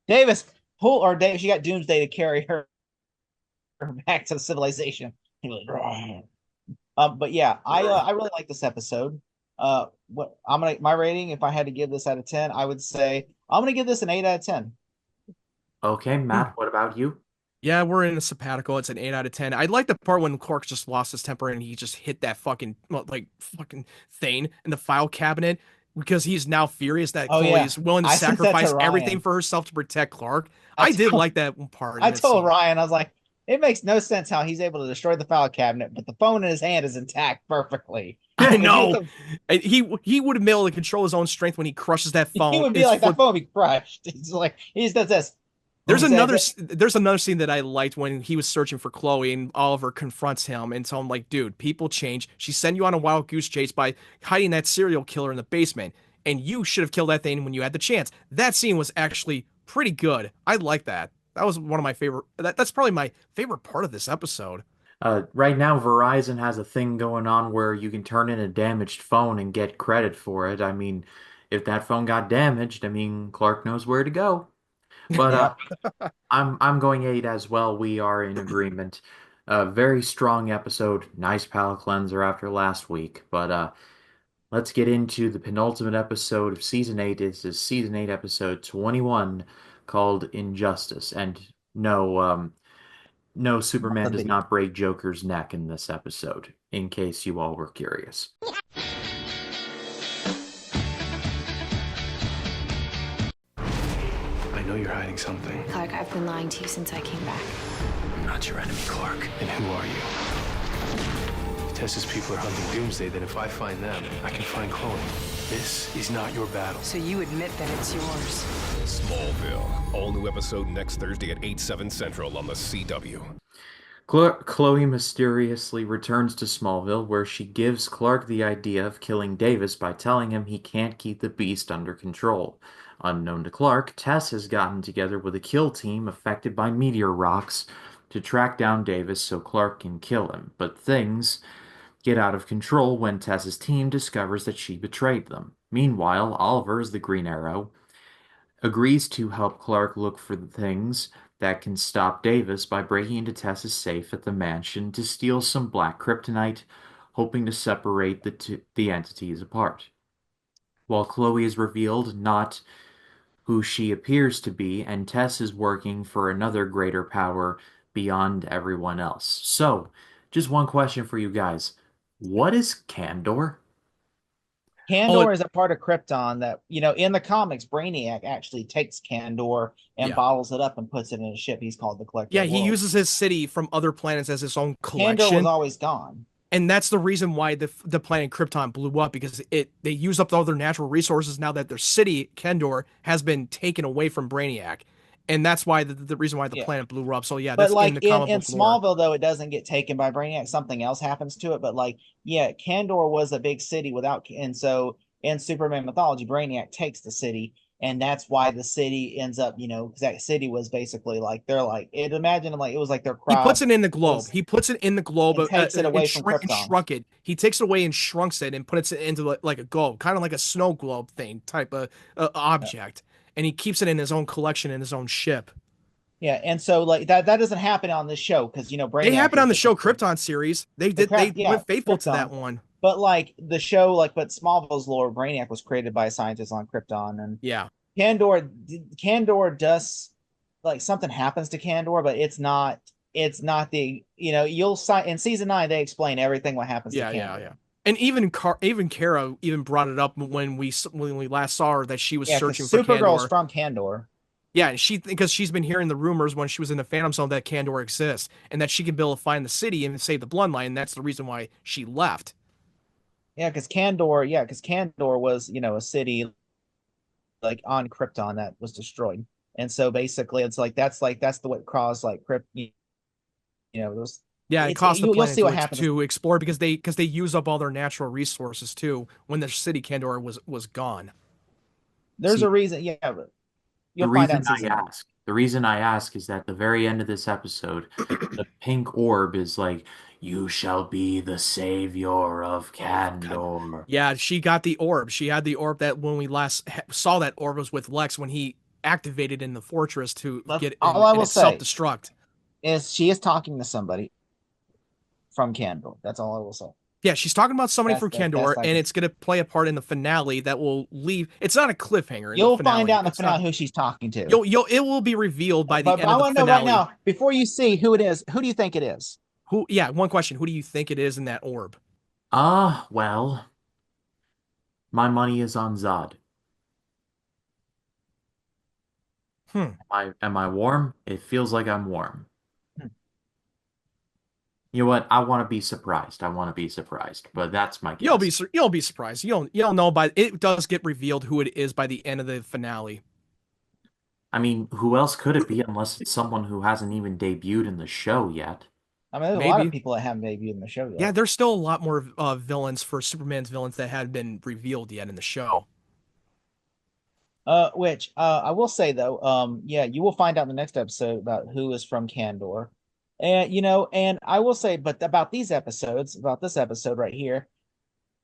Davis pull or Dave. She got Doomsday to carry her back to the civilization. He was like, but yeah, I really like this episode. What I'm gonna my rating, if I had to give this out of 10, I would say I'm gonna give this an 8 out of 10. Okay, Matt, what about you? Yeah, we're in a sabbatical. It's an 8 out of 10. I like the part when Clark just lost his temper and he just hit that fucking well, like fucking thing in the file cabinet because he's now furious that Oh Chloe yeah, is willing to I sent that to sacrifice everything Ryan. for herself to protect Clark. I I did told like that one part in I that told scene. Ryan, I was like, it makes no sense how he's able to destroy the file cabinet, but the phone in his hand is intact perfectly. I If he, know. And he would have been able to control his own strength when he crushes that he phone. would be His like that flip. phone would be crushed. He's like he just does this. There's Boom, another says it. there's another scene that I liked when he was searching for Chloe and Oliver confronts him and so I'm like, dude, people change. She sent you on a wild goose chase by hiding that serial killer in the basement, and you should have killed that thing when you had the chance. That scene was actually pretty good. I like that. That was one of my favorite. That's probably my favorite part of this episode. Right now, Verizon has a thing going on where you can turn in a damaged phone and get credit for it. I mean, if that phone got damaged, I mean, Clark knows where to go. But Yeah. I'm going 8 as well. We are in agreement. A very strong episode. Nice palate cleanser after last week. But let's get into the penultimate episode of season 8. This is season 8, episode 21, called Injustice. And no, Not Superman the does video. not break Joker's neck in this episode, in case you all were curious. I know you're hiding something. Clark, I've been lying to you since I came back. I'm not your enemy, Clark. And who are you? If Tess's people are hunting Doomsday, then if I find them, I can find Chloe. This is not your battle. So you admit that it's yours. Smallville. All new episode next Thursday at 8/7 Central on the CW. Chloe mysteriously returns to Smallville, where she gives Clark the idea of killing Davis by telling him he can't keep the beast under control. Unknown to Clark, Tess has gotten together with a kill team affected by meteor rocks to track down Davis so Clark can kill him. But things get out of control when Tess's team discovers that she betrayed them. Meanwhile, Oliver, as the Green Arrow, agrees to help Clark look for the things that can stop Davis by breaking into Tess's safe at the mansion to steal some black kryptonite, hoping to separate the entities apart. While Chloe is revealed not who she appears to be, and Tess is working for another greater power beyond everyone else. So, just one question for you guys. What is Candor? Candor is a part of Krypton that, in the comics, Brainiac actually takes Candor and bottles it up and puts it in a ship. He's called the Collector. Yeah, he uses his city from other planets as his own collection. Candor was always gone. And that's the reason why the planet Krypton blew up, because they use up all their natural resources now that their city, Kendor, has been taken away from Brainiac. And that's why the reason why the planet blew up. So yeah, but that's like in the comic in book lore. Smallville, though, it doesn't get taken by Brainiac. Something else happens to it. But Candor was a big city and so in Superman mythology, Brainiac takes the city, and that's why the city ends up, because that city was basically imagine like it was like their crowd. He puts it in the globe. He puts it in the globe and takes it away from Krypton. And shrunk it. He takes it away and shrunks it and puts it into like a globe, kind of like a snow globe thing type of object. And he keeps it in his own collection in his own ship. Yeah, and so that doesn't happen on this show because Brainiac. They happen on the show Krypton series. They went faithful Krypton. to that one. But the show, but Smallville's lore, Brainiac was created by scientists on Krypton, and Candor does something happens to Candor, but it's not the you'll in season 9 they explain everything what happens to Candor. Yeah. And even Kara even brought it up when we last saw her that she was searching for Candor. Supergirl's from Candor. Yeah, because she's been hearing the rumors when she was in the Phantom Zone that Candor exists and that she can be able to find the city and save the bloodline. And that's the reason why she left. Yeah, because Candor was, a city on Krypton that was destroyed. And so basically it's that's the what caused those. Yeah, it caused the planet see what happens to explore because they use up all their natural resources too when their city Candor was gone. There's a reason, but you'll find out. The reason I ask is that the very end of this episode, the pink orb is like, "You shall be the savior of Candor." Yeah, she got the orb. She had the orb that when we last saw that orb was with Lex when he activated in the fortress to get self-destruct. Is she is talking to somebody from Candor. That's all I will say. Yeah, she's talking about somebody from Candor, and it's going to play a part in the finale that will leave. It's not a cliffhanger. You'll find out in the finale who she's talking to. It will be revealed by the end of the finale. I want to know right now, before you see who it is, who do you think it is? One question. Who do you think it is in that orb? Well, my money is on Zod. Am I warm? It feels like I'm warm. You know what? I want to be surprised. But that's my guess. You'll be surprised. You'll know it does get revealed who it is by the end of the finale. I mean, who else could it be unless it's someone who hasn't even debuted in the show yet? I mean, there's a lot of people that haven't debuted in the show yet. Yeah, there's still a lot more villains for Superman's villains that hadn't been revealed yet in the show. Which I will say though, you will find out in the next episode about who is from Candor. And and I will say, but about this episode right here,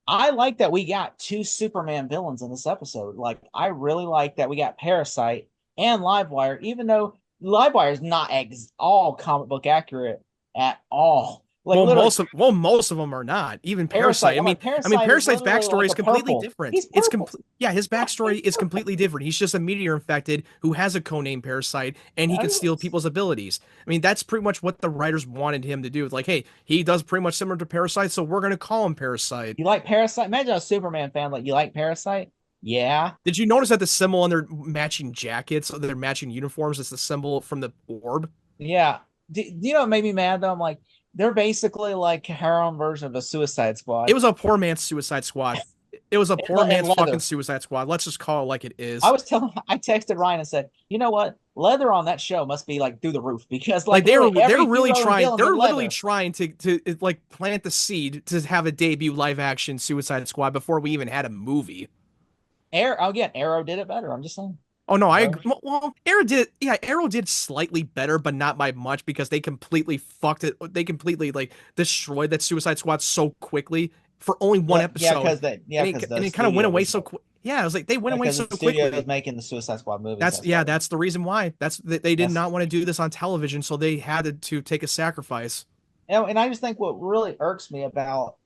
I like that we got 2 Superman villains in this episode. I really like that we got Parasite and Livewire, even though Livewire is not all comic book accurate. at all. Like Well, literally, most of them are not. Even Parasite. Parasite. I'm like, I mean, Parasite is Parasite's literally backstory like is a completely purple. different. He's It's purple. yeah, his backstory is completely different. He's just a meteor infected who has a codename Parasite, and he I can mean, steal people's abilities. I mean, that's pretty much what the writers wanted him to do. It's like, hey, he does pretty much similar to Parasite, so we're gonna call him Parasite. you like Parasite? Imagine a Superman fan like you like Parasite. Yeah, Did you notice that the symbol on their matching jackets, their matching uniforms, is the symbol from the orb? yeah. Do you know what made me mad though? I'm like, they're basically like her own version of a Suicide It Squad. was a poor man's Suicide Squad. It was a poor And man's fucking leather. Suicide Squad. Let's just call it like it I is. was telling, I texted Ryan and said, you know what? Leather on that show must be like through the roof because Like like literally they're every really hero and trying. villain's They're in literally leather. trying to like plant the seed to have a debut live action Suicide Squad before we even had a movie. Arrow again, Arrow did it better. I'm just saying. Oh no, I Arrow. agree. Well, Arrow did. Yeah, Arrow did slightly better, but not by much because they completely fucked it. They completely like destroyed that Suicide Squad so quickly for only one Yeah, episode, because that and yeah, because the it kind of went studio away was so quick. Yeah, I was like they went away because so the studio quickly. was making the Suicide Squad movies. That's That's yeah, why. that's the reason why. They did That's not want to do this on television, so they had to take a sacrifice. and I just think what really irks me about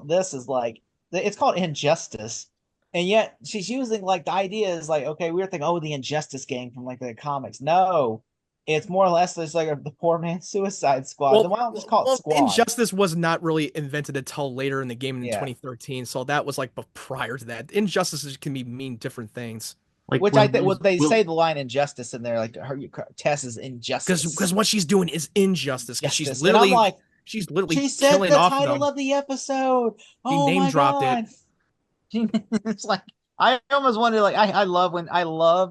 this is like it's called injustice. And yet she's using like the idea is like, okay, we were thinking, oh, the Injustice gang from like the comics. No, it's more or less just like the poor man's Suicide Squad. Then why don't just call it Squad? Injustice was not really invented until later in the game in Yeah. 2013, so that was like prior to that. Injustices can mean different things. Like Which I when think Will, what they Will say the line injustice in there, like her Tess is Because injustice. what she's doing is injustice. Because Justice. And I'm like, she's literally she said killing the off of title them. of the episode. She Oh name my dropped it. god. It's like I almost wonder like I love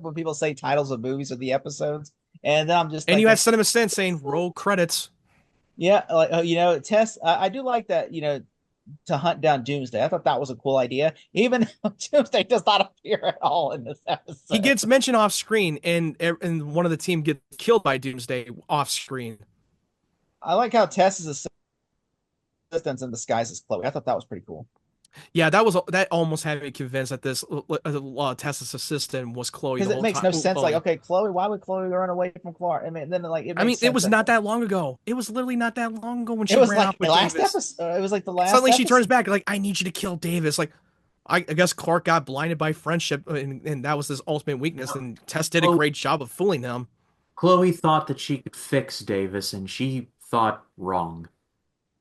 when people say titles of movies or the episodes. And then I'm just And you thinking, had Cinema Sin saying roll credits. yeah, like Tess, I do like that, to hunt down Doomsday. I thought that was a cool idea. Even though Doomsday does not appear at all in this episode. He gets mentioned off screen, and one of the team gets killed by Doomsday off screen. I like how Tess's assistant's in disguise as Chloe. I thought that was pretty cool. Yeah, that almost had me convinced that this Tessa's assistant was Chloe Because the it whole makes time. no sense. Like, Chloe. okay, Chloe, why would Chloe run away from Clark? I mean, then like I mean, makes it was sense not that long ago. It was literally not that long ago when she it was ran like off the with last Davis. episode. It was like the last. Suddenly she episode. turns back, like, I need you to kill Davis. Like, I guess Clark got blinded by friendship, and that was his ultimate weakness. And Tess did a Chloe, great job of fooling him. Chloe thought that she could fix Davis, and she thought wrong.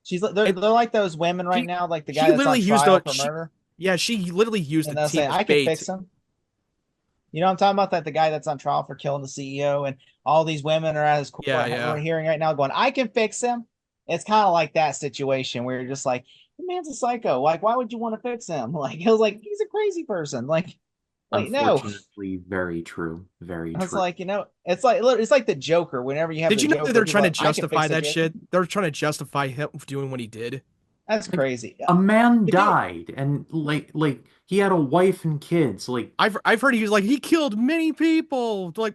She's they're like those women right She now, like the she guy that's literally on used trial a for murder, she literally used and the they'll team say, as "I can bait. fix him." You know what I'm talking about? That the guy that's on trial for killing the CEO, and all these women are at his court Yeah. hearing right now, going, "I can fix him." It's kind of like that situation where you're just like, "The man's a psycho. Like, why would you want to fix him?" Like, he was like, "He's a crazy person." Like no. Unfortunately, very true. Very I was true. like, it's like the Joker. Whenever you have Did the you know Joker, that they're people trying are to like, "I can justify fix that it." shit? They're trying to justify him doing what he did. That's Like, crazy. a man If you- died, and like he had a wife and kids. Like, I've heard he killed many people. Like,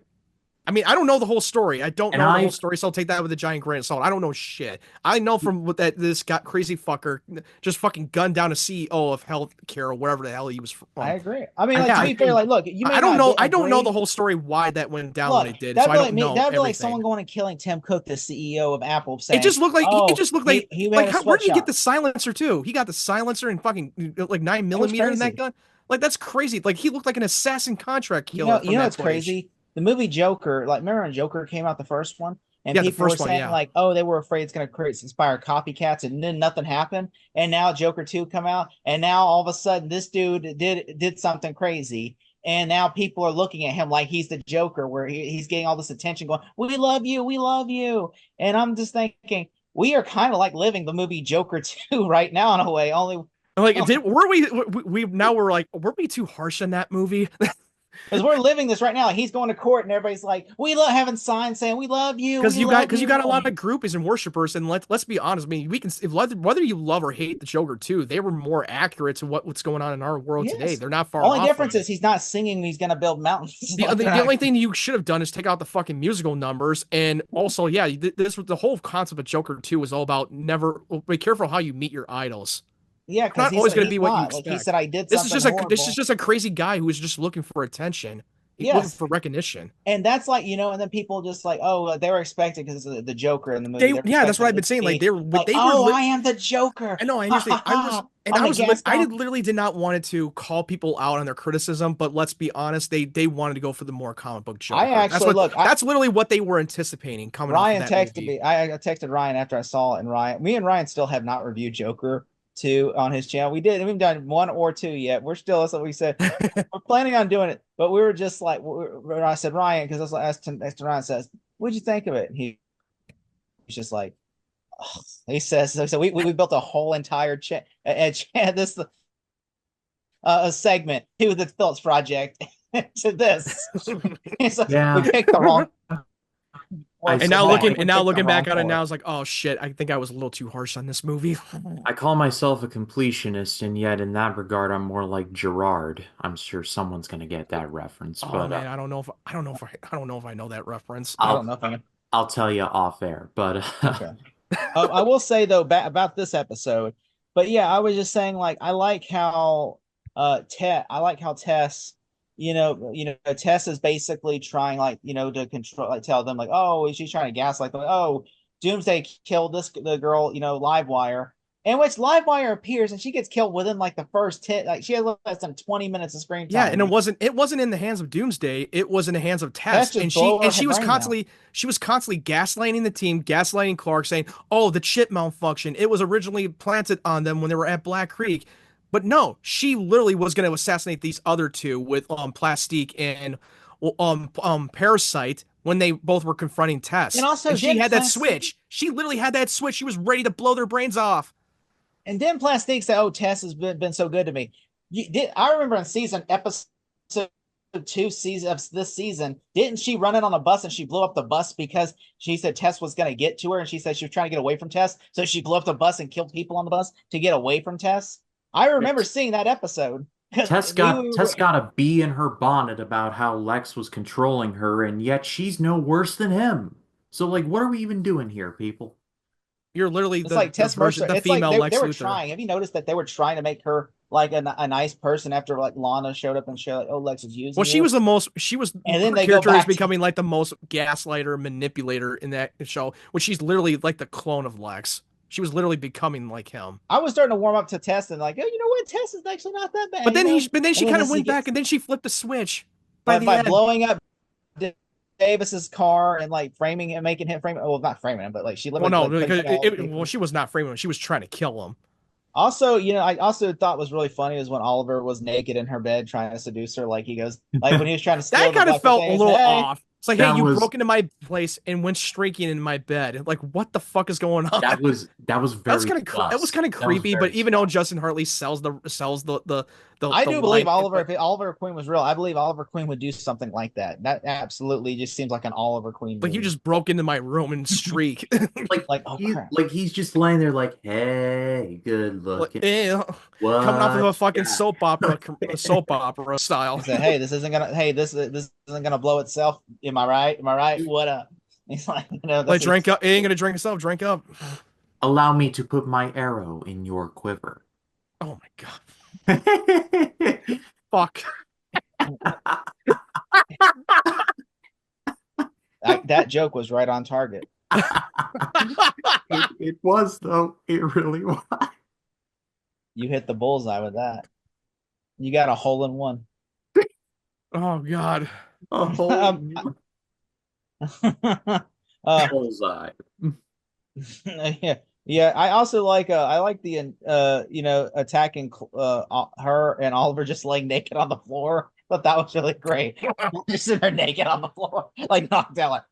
I mean, I don't know the whole story. I don't and know the whole I story, so I'll take that with a giant grain of salt. I don't know shit. I know from what that this got crazy fucker just fucking gunned down a CEO of healthcare or wherever the hell he was from. I agree. I mean, I like to yeah, be fair, like look, you may I don't not know. get, I don't know the agree. whole story why that went down Look, when it did, so that'd I be don't like me. know That'd be like everything. someone going and killing Tim Cook, the CEO of Apple, It saying, just looked like "Oh, it just looked he had a where did he get sweatshop." the silencer too? He got the silencer and fucking like 9mm in that Crazy. gun. Like that's crazy. Like he looked like an assassin contract You killer know, from that it's footage. crazy. The movie Joker, like remember when Joker came out, the first one, and Yeah, the people were first one, saying yeah. like, "Oh, they were afraid it's going to inspire copycats," and then nothing happened. And now Joker 2 come out, and now all of a sudden this dude did something crazy, and now people are looking at him like he's the Joker, where he's getting all this attention, going, "We love you, we love you," and I'm just thinking. We are kind of like living the movie Joker 2 right now in a way. Only Like, were we too harsh in that movie? because we're living this right now. He's going to court, and everybody's like, "We love having signs saying we love you." Because We you love got a lot you." of groupies and worshipers, and let's be honest. I mean, we can whether you love or hate the Joker too, they were more accurate to what's going on in our world Yes. today. They're not far Only off. difference is he's not singing. He's going to build mountains. The only thing you should have done is take out the fucking musical numbers, and also, yeah, this was the whole concept of Joker 2 was all about never be careful how you meet your idols. Yeah, It's because not always going to he be what you thought, expect. like he said, I did This is something just a horrible. crazy guy who was just looking for attention. looking Yes. for recognition. And that's like, and then people just like, oh, they were expecting because the Joker in the movie. They're Yeah, that's what expecting I've been it to saying. Like be like, they were oh, I am the Joker. I know, I Ha understand. ha ha. I'm I the was, I Gaston. did literally did not want to call people out on their criticism, but let's be honest, they wanted to go for the more comic book I Joker. actually look. That's literally what they were anticipating coming off of Ryan that texted movie. me. I texted Ryan after I saw it, and me and Ryan still have not reviewed Joker 2 on his channel. We did. We've done 1 or 2 yet. We're still. That's what we said. We're planning on doing it, but we were just like, I said Ryan because I was asked Ryan says, "What'd you think of it?" And he's just like, oh. He says, "So we built a whole entire this a segment to the Phillips Project to this." So we Yeah. picked the wrong. And now looking- looking back on it now, I was like, oh shit, I think I was a little too harsh on this movie. I call myself a completionist, and yet in that regard, I'm more like Gerard. I'm sure someone's gonna get that reference, Oh but man, I don't know if I know that reference. I don't know if I'm I'll tell you off air. But okay. I will say though about this episode, but yeah, I was just saying like I like how Tess, Tess is basically trying like to control, like tell them like, oh, she's trying to gaslight them, like, oh, Doomsday killed the girl, Livewire, in which Livewire appears and she gets killed within like the first 10, like she has less than 20 minutes of screen Yeah, time. and it wasn't in the hands of Doomsday. It was in the hands of Tess Tess, just and blow her she was brain out. constantly gaslighting the team, gaslighting Clark, saying, "Oh, the chip malfunction. It was originally planted on them when they were at Black Creek." But no, she literally was going to assassinate these other two with Plastique and Parasite when they both were confronting Tess. And also, And she didn't had that Plastique- switch. She literally had that switch. She was ready to blow their brains off. And then Plastique said, "Oh, Tess has been so good to me." I remember in episode 2 season of this season, didn't she run in on a bus and she blew up the bus because she said Tess was going to get to her, and she said she was trying to get away from Tess, so she blew up the bus and killed people on the bus to get away from Tess. I remember seeing that episode. Tess got a bee in her bonnet about how Lex was controlling her, and yet she's no worse than him. So, like, what are we even doing here, people? You're literally It's like Tess Mercer. the It's like female they Lex were Luthor. trying. Have you noticed that they were trying to make her like a nice person after like Lana showed up and showed like, oh, Lex is using Well, you. And then her they go character is back to- becoming like the most gaslighter, manipulator in that show, which she's literally like the clone of Lex. She was literally becoming like him. I was starting to warm up to Tess and like, oh, you know what? Tess is actually not that bad. But then she kind of this went gets- back, and then she flipped the switch by the by end. blowing up Davis's car and like framing him, making him frame. Well, not framing him, but like she Well, literally. no, like, because well, she was not framing him. She was trying to kill him. Also, I also thought was really funny was when Oliver was naked in her bed trying to seduce her. Like he goes, like when he was trying to steal That kind of felt a little hey. off. It's like, hey, That you was- broke into my place and went streaking in my bed. Like, what the fuck is going on? That was very That was kind of creepy. But even though Justin Hartley sells the I do believe line, Oliver. If Oliver Queen was real, I believe Oliver Queen would do something like that. That absolutely just seems like an Oliver Queen movie. like you just broke into my room and streak. like oh crap. like he's just laying there like, hey, good looking. What? Coming off of a fucking soap opera style. He said, "Hey, this isn't gonna blow itself. Am I right? Am I right? What up?" He's like, Like drink up. It ain't gonna drink itself. Drink up. Allow me to put my arrow in your quiver. Oh my god. Fuck. That joke was right on target. It was though. It really was. You hit the bullseye with that. You got a hole in one. Oh god. A whole bullseye. Yeah, yeah. I also like I like the attacking her and Oliver just laying naked on the floor. But that was really great. Just sitting there naked on the floor, like knocked out,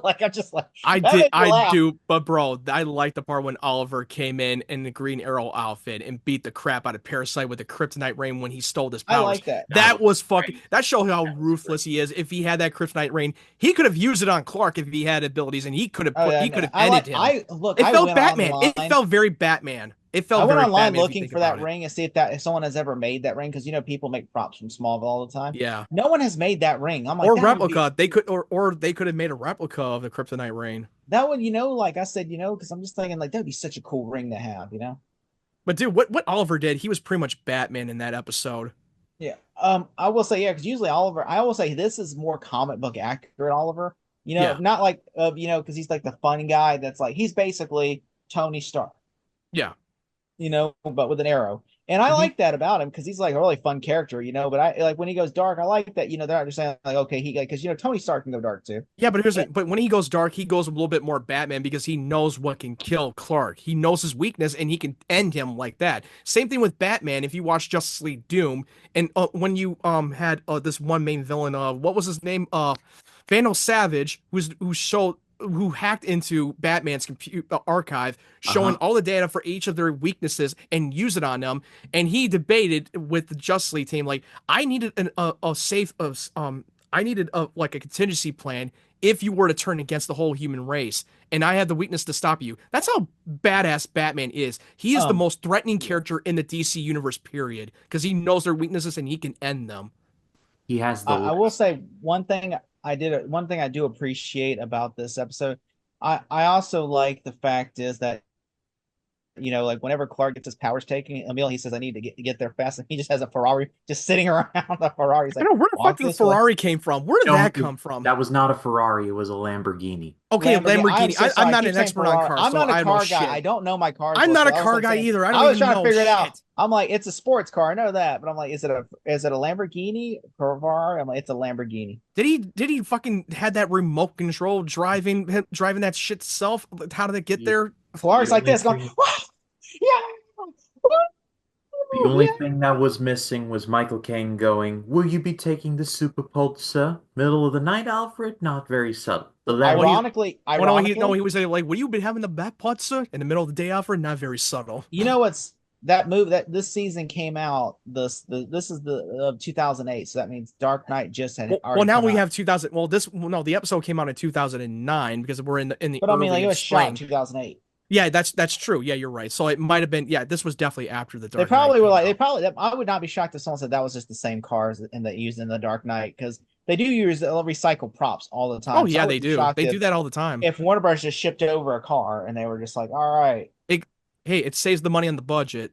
like I'm just like I do, but bro, I like the part when Oliver came in the Green Arrow outfit and beat the crap out of Parasite with the Kryptonite Rain when he stole his powers. I like that. That was fucking. That showed how ruthless he is. If he had that Kryptonite Rain, he could have used it on Clark if he had abilities, and he could have ended him. It felt Batman. It felt very Batman. It felt. I went very online Batman looking for that ring and see if someone has ever made that ring, because people make props from Smallville all the time. Yeah. No one has made that ring. I'm like, or replica. They could or they could have made a replica of the Kryptonite Rain. That would, like I said, because I'm just thinking like that'd be such a cool ring to have, But dude, what Oliver did, he was pretty much Batman in that episode. Yeah. I will say, yeah, because usually Oliver, I will say this is more comic book accurate, Oliver. Yeah, Not like because he's like the funny guy that's like he's basically Tony Stark, yeah. but with an arrow. And I Mhm. like that about him because he's like a really fun character, but I like when he goes dark, I like that, they're not just saying like, okay, because Tony Stark can go dark too. Yeah, but And, but when he goes dark, he goes a little bit more Batman because he knows what can kill Clark. He knows his weakness and he can end him like that. Same thing with Batman. If you watch Justice League Doom, and when you had this one main villain, what was his name? Vandal Savage, who hacked into Batman's compute archive, showing Uh-huh. all the data for each of their weaknesses and use it on them. And he debated with the Justice League team, like, I needed a safe of I needed like a contingency plan if you were to turn against the whole human race, and I had the weakness to stop you. That's how badass Batman is. He is the um, most threatening yeah. character in the DC universe, period, because he knows their weaknesses and he can end them. He has the I will list. say one thing I do appreciate about this episode. I also like the fact is that like whenever Clark gets his powers taken, Emil, he says, I need to get there fast. And he just has a Ferrari just sitting around the Ferrari. He's I like, know, where the fuck walk did the this way. Ferrari came from? Where did No, that come from? that was not a Ferrari. It was a Lamborghini. Okay, Lamborghini. I am Lamborghini. so I'm sorry. I not keep an saying expert on Ferrari. cars, I'm so not a I know car guy. I shit. don't know my cars I'm well, not so a I was car like guy saying, either. I don't I was even trying to know figure it out. shit. I'm like, it's a sports car. I know that, but I'm like, is it a Lamborghini or Ferrari? I'm like, it's a Lamborghini. Did he fucking had that remote control driving that shit self? How did it get The, there? the Ferrari's like only this, going, thing wow, yeah, the woo, only yeah. thing that was missing was Michael Caine going, "Will you be taking the super pulse, sir? Middle of the night, Alfred? Not very subtle." The Well, Lamb. he Ironically, well, no, ironically, he was like, "Would you be having the back putzer in the middle of the day, Alfred?" Not very subtle. you know what's that move that this season came out. This is the 2008, so that means Dark Knight just had Well, already now come we out. have 2000. No, the episode came out in 2009 because we're in the But I mean, like early it of was shot in spring. 2008. Yeah, that's true. Yeah, you're right. So it might have been. Yeah, this was definitely after the They Dark Knight probably were came like, out. I would not be shocked if someone said that was just the same cars and that used in the Dark Knight because they do use they'll recycle props all the Oh time. So I yeah, they wouldn't be do. shocked They do that all the time. if Warner Bros. Just shipped over a car and they were just like, all right. It, hey, it saves the money on the budget.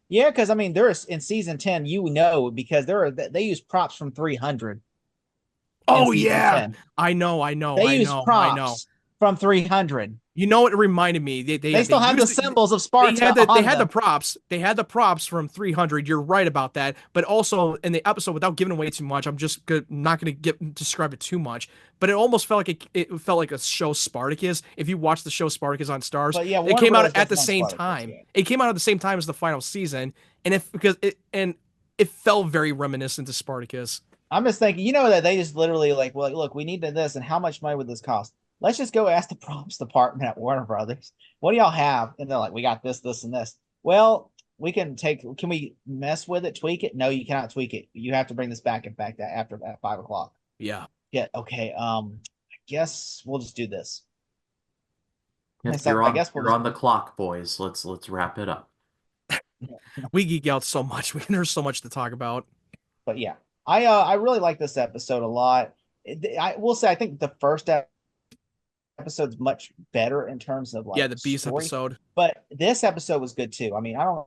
Yeah, because I mean, there's in season 10, because they use props from 300 in Oh season yeah, 10. I know, I know, They I use know, I know. props from 300. You know what it reminded me? They They still have the used symbols of they had Sparta they on had the them. props. They had the props from 300. You're right about that. But also in the episode, without giving away too much, not going to describe it too much. But it almost felt like it felt like a show Spartacus. If you watch the show Spartacus on Stars, But yeah, it Warner came out Bros. at doesn't the want same Spartacus. time. Yeah. It came out at the same time as the final season, and if because it and it felt very reminiscent to Spartacus. I'm just thinking, that they just literally like, well, look, we need this, and how much money would this cost? Let's just go ask the props department at Warner Brothers. What do y'all have? And they're like, we got this, this, and this. Well, can we mess with it, tweak it? No, you cannot tweak it. You have to bring this back, in fact, after at 5 o'clock. Yeah, Yeah, okay. I guess we'll just do this. Yep, It's like, I guess we'll you're just on the clock, boys. Let's wrap it up. we geek out so much. There's so much to talk about. but yeah. I really like this episode a lot. I will say I think the first episode's much better in terms of Yeah, like the Beast story. episode. But this episode was good too. I mean, I don't.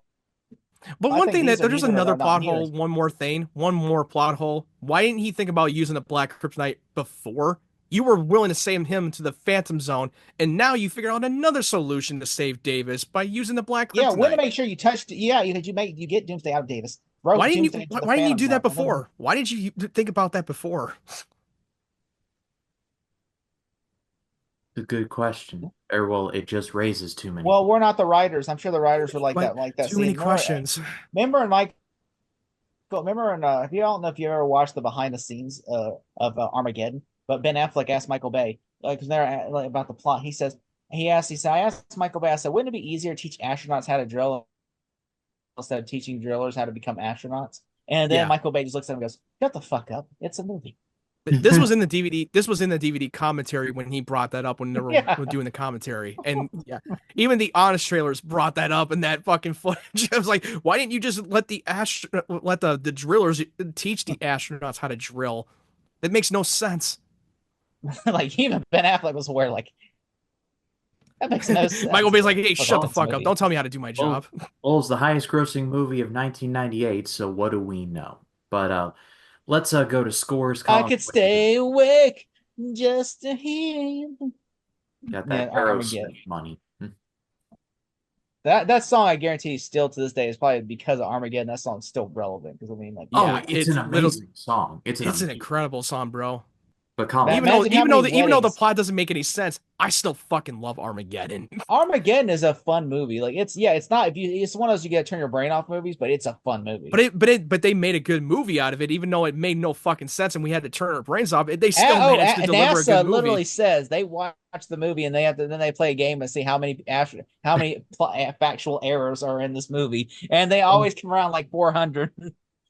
But I one think thing that there's another are not plot near hole, as. one more thing, one more plot hole. Why didn't he think about using the Black Kryptonite before? You were willing to save him to the Phantom Zone, and now you figure out another solution to save Davis by using the Black Yeah, way to Kryptonite. make sure you touched. Yeah, you get Doomsday out of Davis. Throw Doomsday into the Why didn't you Phantom do Zone. that before? Why did you think about that before? It's a good question. Or well, it just raises too many. Well, we're not the writers. I'm sure the writers were like that Too many scene. questions. Remember in Mike. Remember in if you don't know if you ever watched the behind the scenes of Armageddon, but Ben Affleck asked Michael Bay like like, about the plot. He said, I asked Michael Bay. I said, wouldn't it be easier to teach astronauts how to drill instead of teaching drillers how to become astronauts? And then Yeah. Michael Bay just looks at him and goes, "Shut the fuck up! It's a movie." This was in the DVD. This was in the DVD commentary when he brought that up when they were Yeah. doing the commentary. And yeah, even the honest trailers brought that up in that fucking footage. I was like, why didn't you just let the drillers teach the astronauts how to drill? That makes no sense. Like even Ben Affleck was aware, like, That makes no sense. Michael Bay's like, hey, For shut the Collins fuck up. movie. Don't tell me how to do my Well, job. well, it's the highest grossing movie of 1998, so what do we know? But let's go to scores. I Colin, could what do you got? stay awake just to hear you. Got Yeah, that Armageddon. Aerosmith money. That song, I guarantee, still to this day is probably because of Armageddon. That song's still relevant because I mean, like, Oh, Yeah, yeah, it's an amazing song. It's an it's an amazing. incredible song, bro. But Colin, imagine how many Even though the weddings. plot doesn't make any sense, I still fucking love Armageddon. Armageddon is a fun movie. Like, it's not if you, it's one of those you get to turn your brain off movies, but it's a fun movie. But they made a good movie out of it, even though it made no fucking sense and we had to turn our brains off. They still managed to deliver a good NASA movie. literally says they watch the movie and they have to then they play a game and see how many factual errors are in this movie, and they always come around like 400.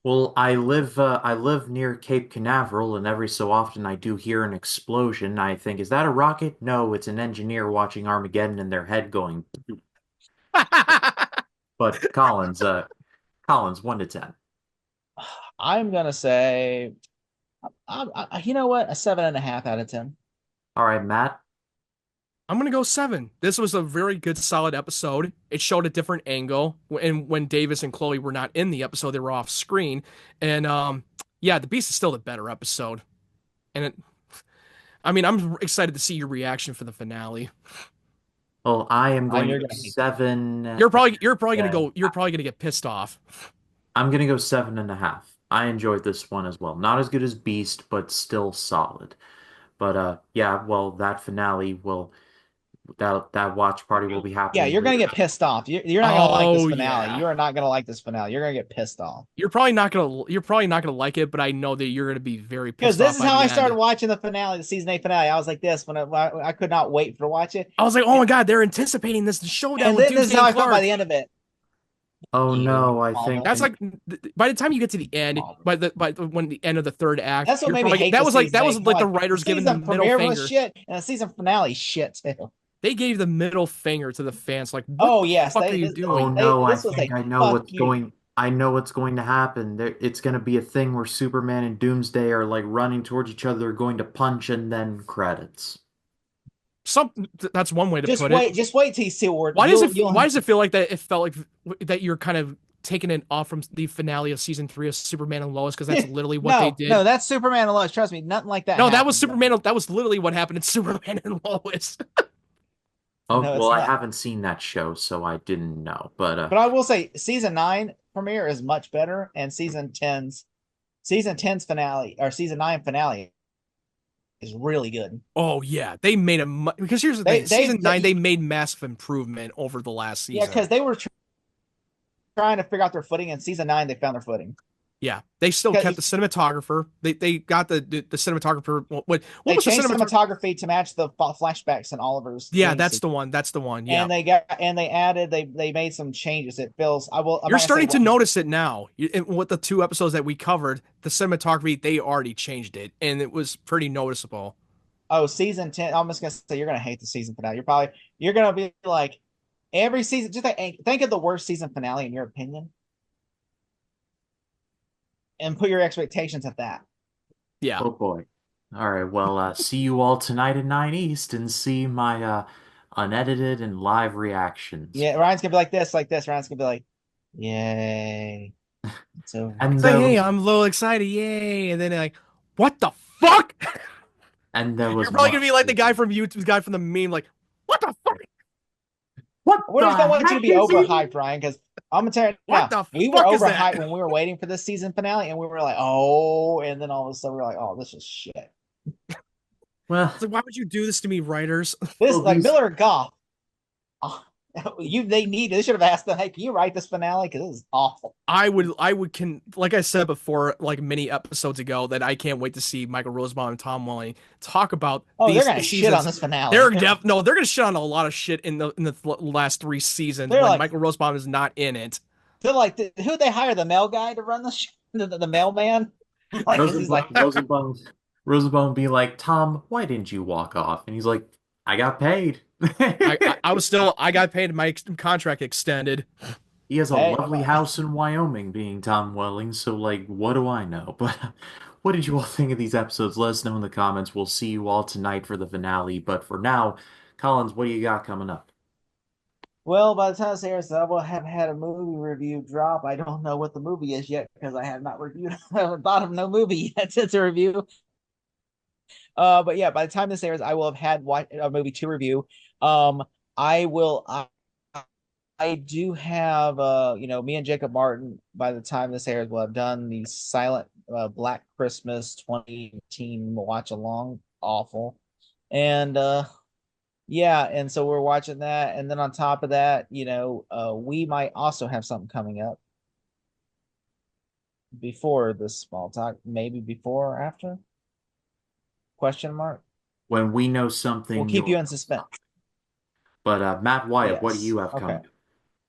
well, I live near Cape Canaveral, and every so often I do hear an explosion. I think, is that a rocket? No, it's an engineer watching Armageddon in their head going. But Collins, 1 to 10. I'm gonna say, you know what, a 7.5 out of 10. All right, Matt. I'm gonna go 7. This was a very good, solid episode. It showed a different angle, and when Davis and Chloe were not in the episode, they were off screen. And yeah, the Beast is still the better episode. And I mean, I'm excited to see your reaction for the finale. Well, I am going to You're go gonna hate seven. Yeah. You're probably gonna get pissed off. I'm gonna go 7.5. I enjoyed this one as well. Not as good as Beast, but still solid. But yeah, well, that finale will that watch party will be Yeah, happening you're gonna later. get pissed off. You're not gonna like this Oh finale. yeah. You are not gonna like this finale. You're gonna get pissed off. You're probably not gonna like it, but I know that you're gonna be very Because pissed this off is by how the I end. started watching the finale, the season 8 finale. I was like this when I could not wait to watch it. I was like, oh my god, they're anticipating this showdown And with then this is Doomsday how and I felt by Clark. the end of it. Oh You no, I think Smallville. That's like by the time you get to the end, when the end of the third act, That's what you're made me probably hate that the was like season 8. the The writers giving the season middle premiere was finger. shit, and the season finale shit too. They gave the middle finger to the fans. Like, what Oh the yes, fuck are you oh doing? no, I this was think a I know fuck what's you. going I know what's going to happen. It's going to be a thing where Superman and Doomsday are like running towards each other, going to punch, and then credits. That's one way to put it. Just wait till you see where Why does it feel like that? It felt like that you're kind of taking it off from the finale of season 3 of Superman and Lois because that's literally what they did. No, that's Superman and Lois. Trust me, nothing like that. No, that happened. was Superman. That was literally what happened in Superman and Lois. Oh, No, it's well, I not. haven't seen that show, so I didn't know. But But I will say, season 9 premiere is much better, and season 10's finale or season 9 finale is really good. Oh yeah, they made because here's the thing: season 9 they made massive improvement over the last season. Yeah, because they were trying to figure out their footing. In season 9, they found their footing. Yeah, they still kept the cinematographer. They got the cinematographer. What They was the changed cinematographer? cinematography to match the flashbacks in Oliver's. Yeah, that's the one. That's the one. Yeah, And they made some changes. It feels. I'm you're not gonna say starting to what- notice it now. With the 2 episodes that we covered, the cinematography they already changed it, and it was pretty noticeable. Oh, season 10. I'm just gonna say you're gonna hate the season finale. You're gonna be like every season. Just think of the worst season finale in your opinion, and put your expectations at that. Yeah. oh boy. All right, well, see you all tonight at 9 East and see my unedited and live reactions. Yeah, Ryan's gonna be like this, like this. Ryan's gonna be like, "Yay, it's over." And Say, there hey, was, I'm a little excited, yay! And then they're like, what the fuck? and there was You're probably gonna much be like the to- guy from YouTube, the guy from the meme, like, what the fuck? What We just don't want you to heck be is he- overhyped, Ryan, because I'm gonna tell you What now, the we were fuck is that? overhyped when we were waiting for this season finale, and we were like, "Oh," and then all of a sudden we were like, "Oh, this is shit." Well, It's like, why would you do this to me, writers? This Well, like these- Miller and Goff. They should have asked them, "Hey, can you write this finale? Because this is awful." Like I said before, like many episodes ago, that I can't wait to see Michael Rosenbaum and Tom Welling talk about Oh, these they're gonna shit seasons. on this finale. They're gonna shit on a lot of shit in the last 3 seasons They're when like- Michael Rosenbaum is not in it. They're like, who'd they hire? The mail guy to run the mailman? Like, 'cause he's like, Rosenbaum be like, Tom, why didn't you walk off? And he's like, I got paid. I got paid, my contract extended. He has a Hey, lovely house in Wyoming, being Tom Welling, so like, what do I know? But what did you all think of these episodes? Let us know in the comments. We'll see you all tonight for the finale. But for now, Collins, what do you got coming up? Well, by the time this airs, I will have had a movie review drop. I don't know what the movie is yet because I have not reviewed. I haven't thought of no movie yet to review. But yeah, by the time this airs, I will have had a movie to review. Um, I will. I do have. Me and Jacob Martin. By the time this airs, will have done the Silent Black Christmas 2018 watch along. Awful, and yeah, and so we're watching that, and then on top of that, we might also have something coming up before this small talk, maybe before or after? Question mark. When we know We'll something, keep you you'll. in suspense. But Matt Wyatt, what do Yes. you have Okay. coming?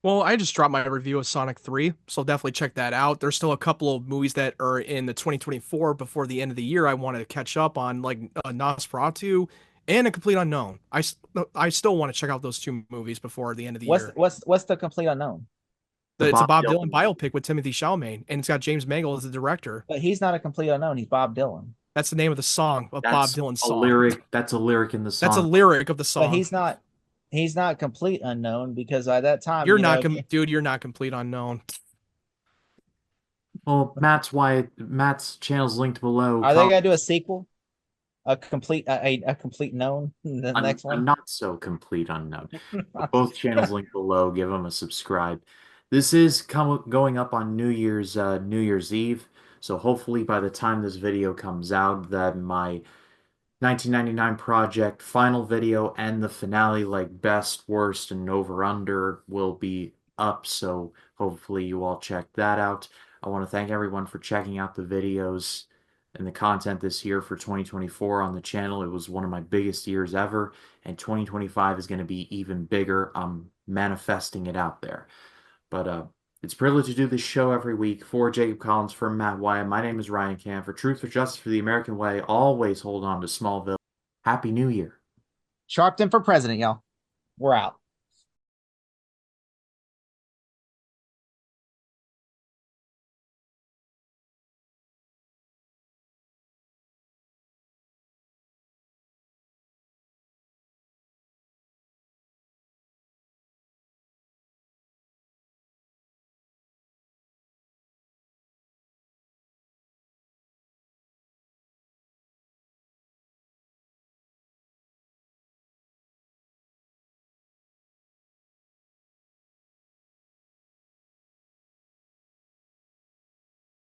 Well, I just dropped my review of Sonic 3, so definitely check that out. There's still a couple of movies that are in the 2024 before the end of the year I wanted to catch up on, like Nosferatu and A Complete Unknown. I still want to check out those two movies before the end of the What's year. what's the complete unknown? The It's a Bob Bob Dylan. Dylan biopic with Timothy Chalamet, and it's got James Mangold as the director. But he's not a complete unknown. He's Bob Dylan. That's the name of the song, of Bob That's Dylan's a song. lyric. That's a lyric in the That's a song. lyric of the But song. he's not complete unknown because by that time, You're not, dude. You're not complete unknown. Well, Matt's channel's linked below. are they gonna do a sequel? A complete known the next A one. not so complete unknown. But both channels linked below. Give them a subscribe. This is going up on New Year's Eve. So hopefully by the time this video comes out, that my 1999 project final video and the finale, like best, worst, and over under, will be up. So hopefully you all check that out. I want to thank everyone for checking out the videos and the content this year for 2024 on the channel. It was one of my biggest years ever, and 2025 is going to be even bigger. I'm manifesting it out there. But it's a privilege to do this show every week. For Jacob Collins, for Matt Wyatt, my name is Ryan Cam. For Truth, for Justice, for the American Way, always hold on to Smallville. Happy New Year. Sharpton for president, y'all. We're out.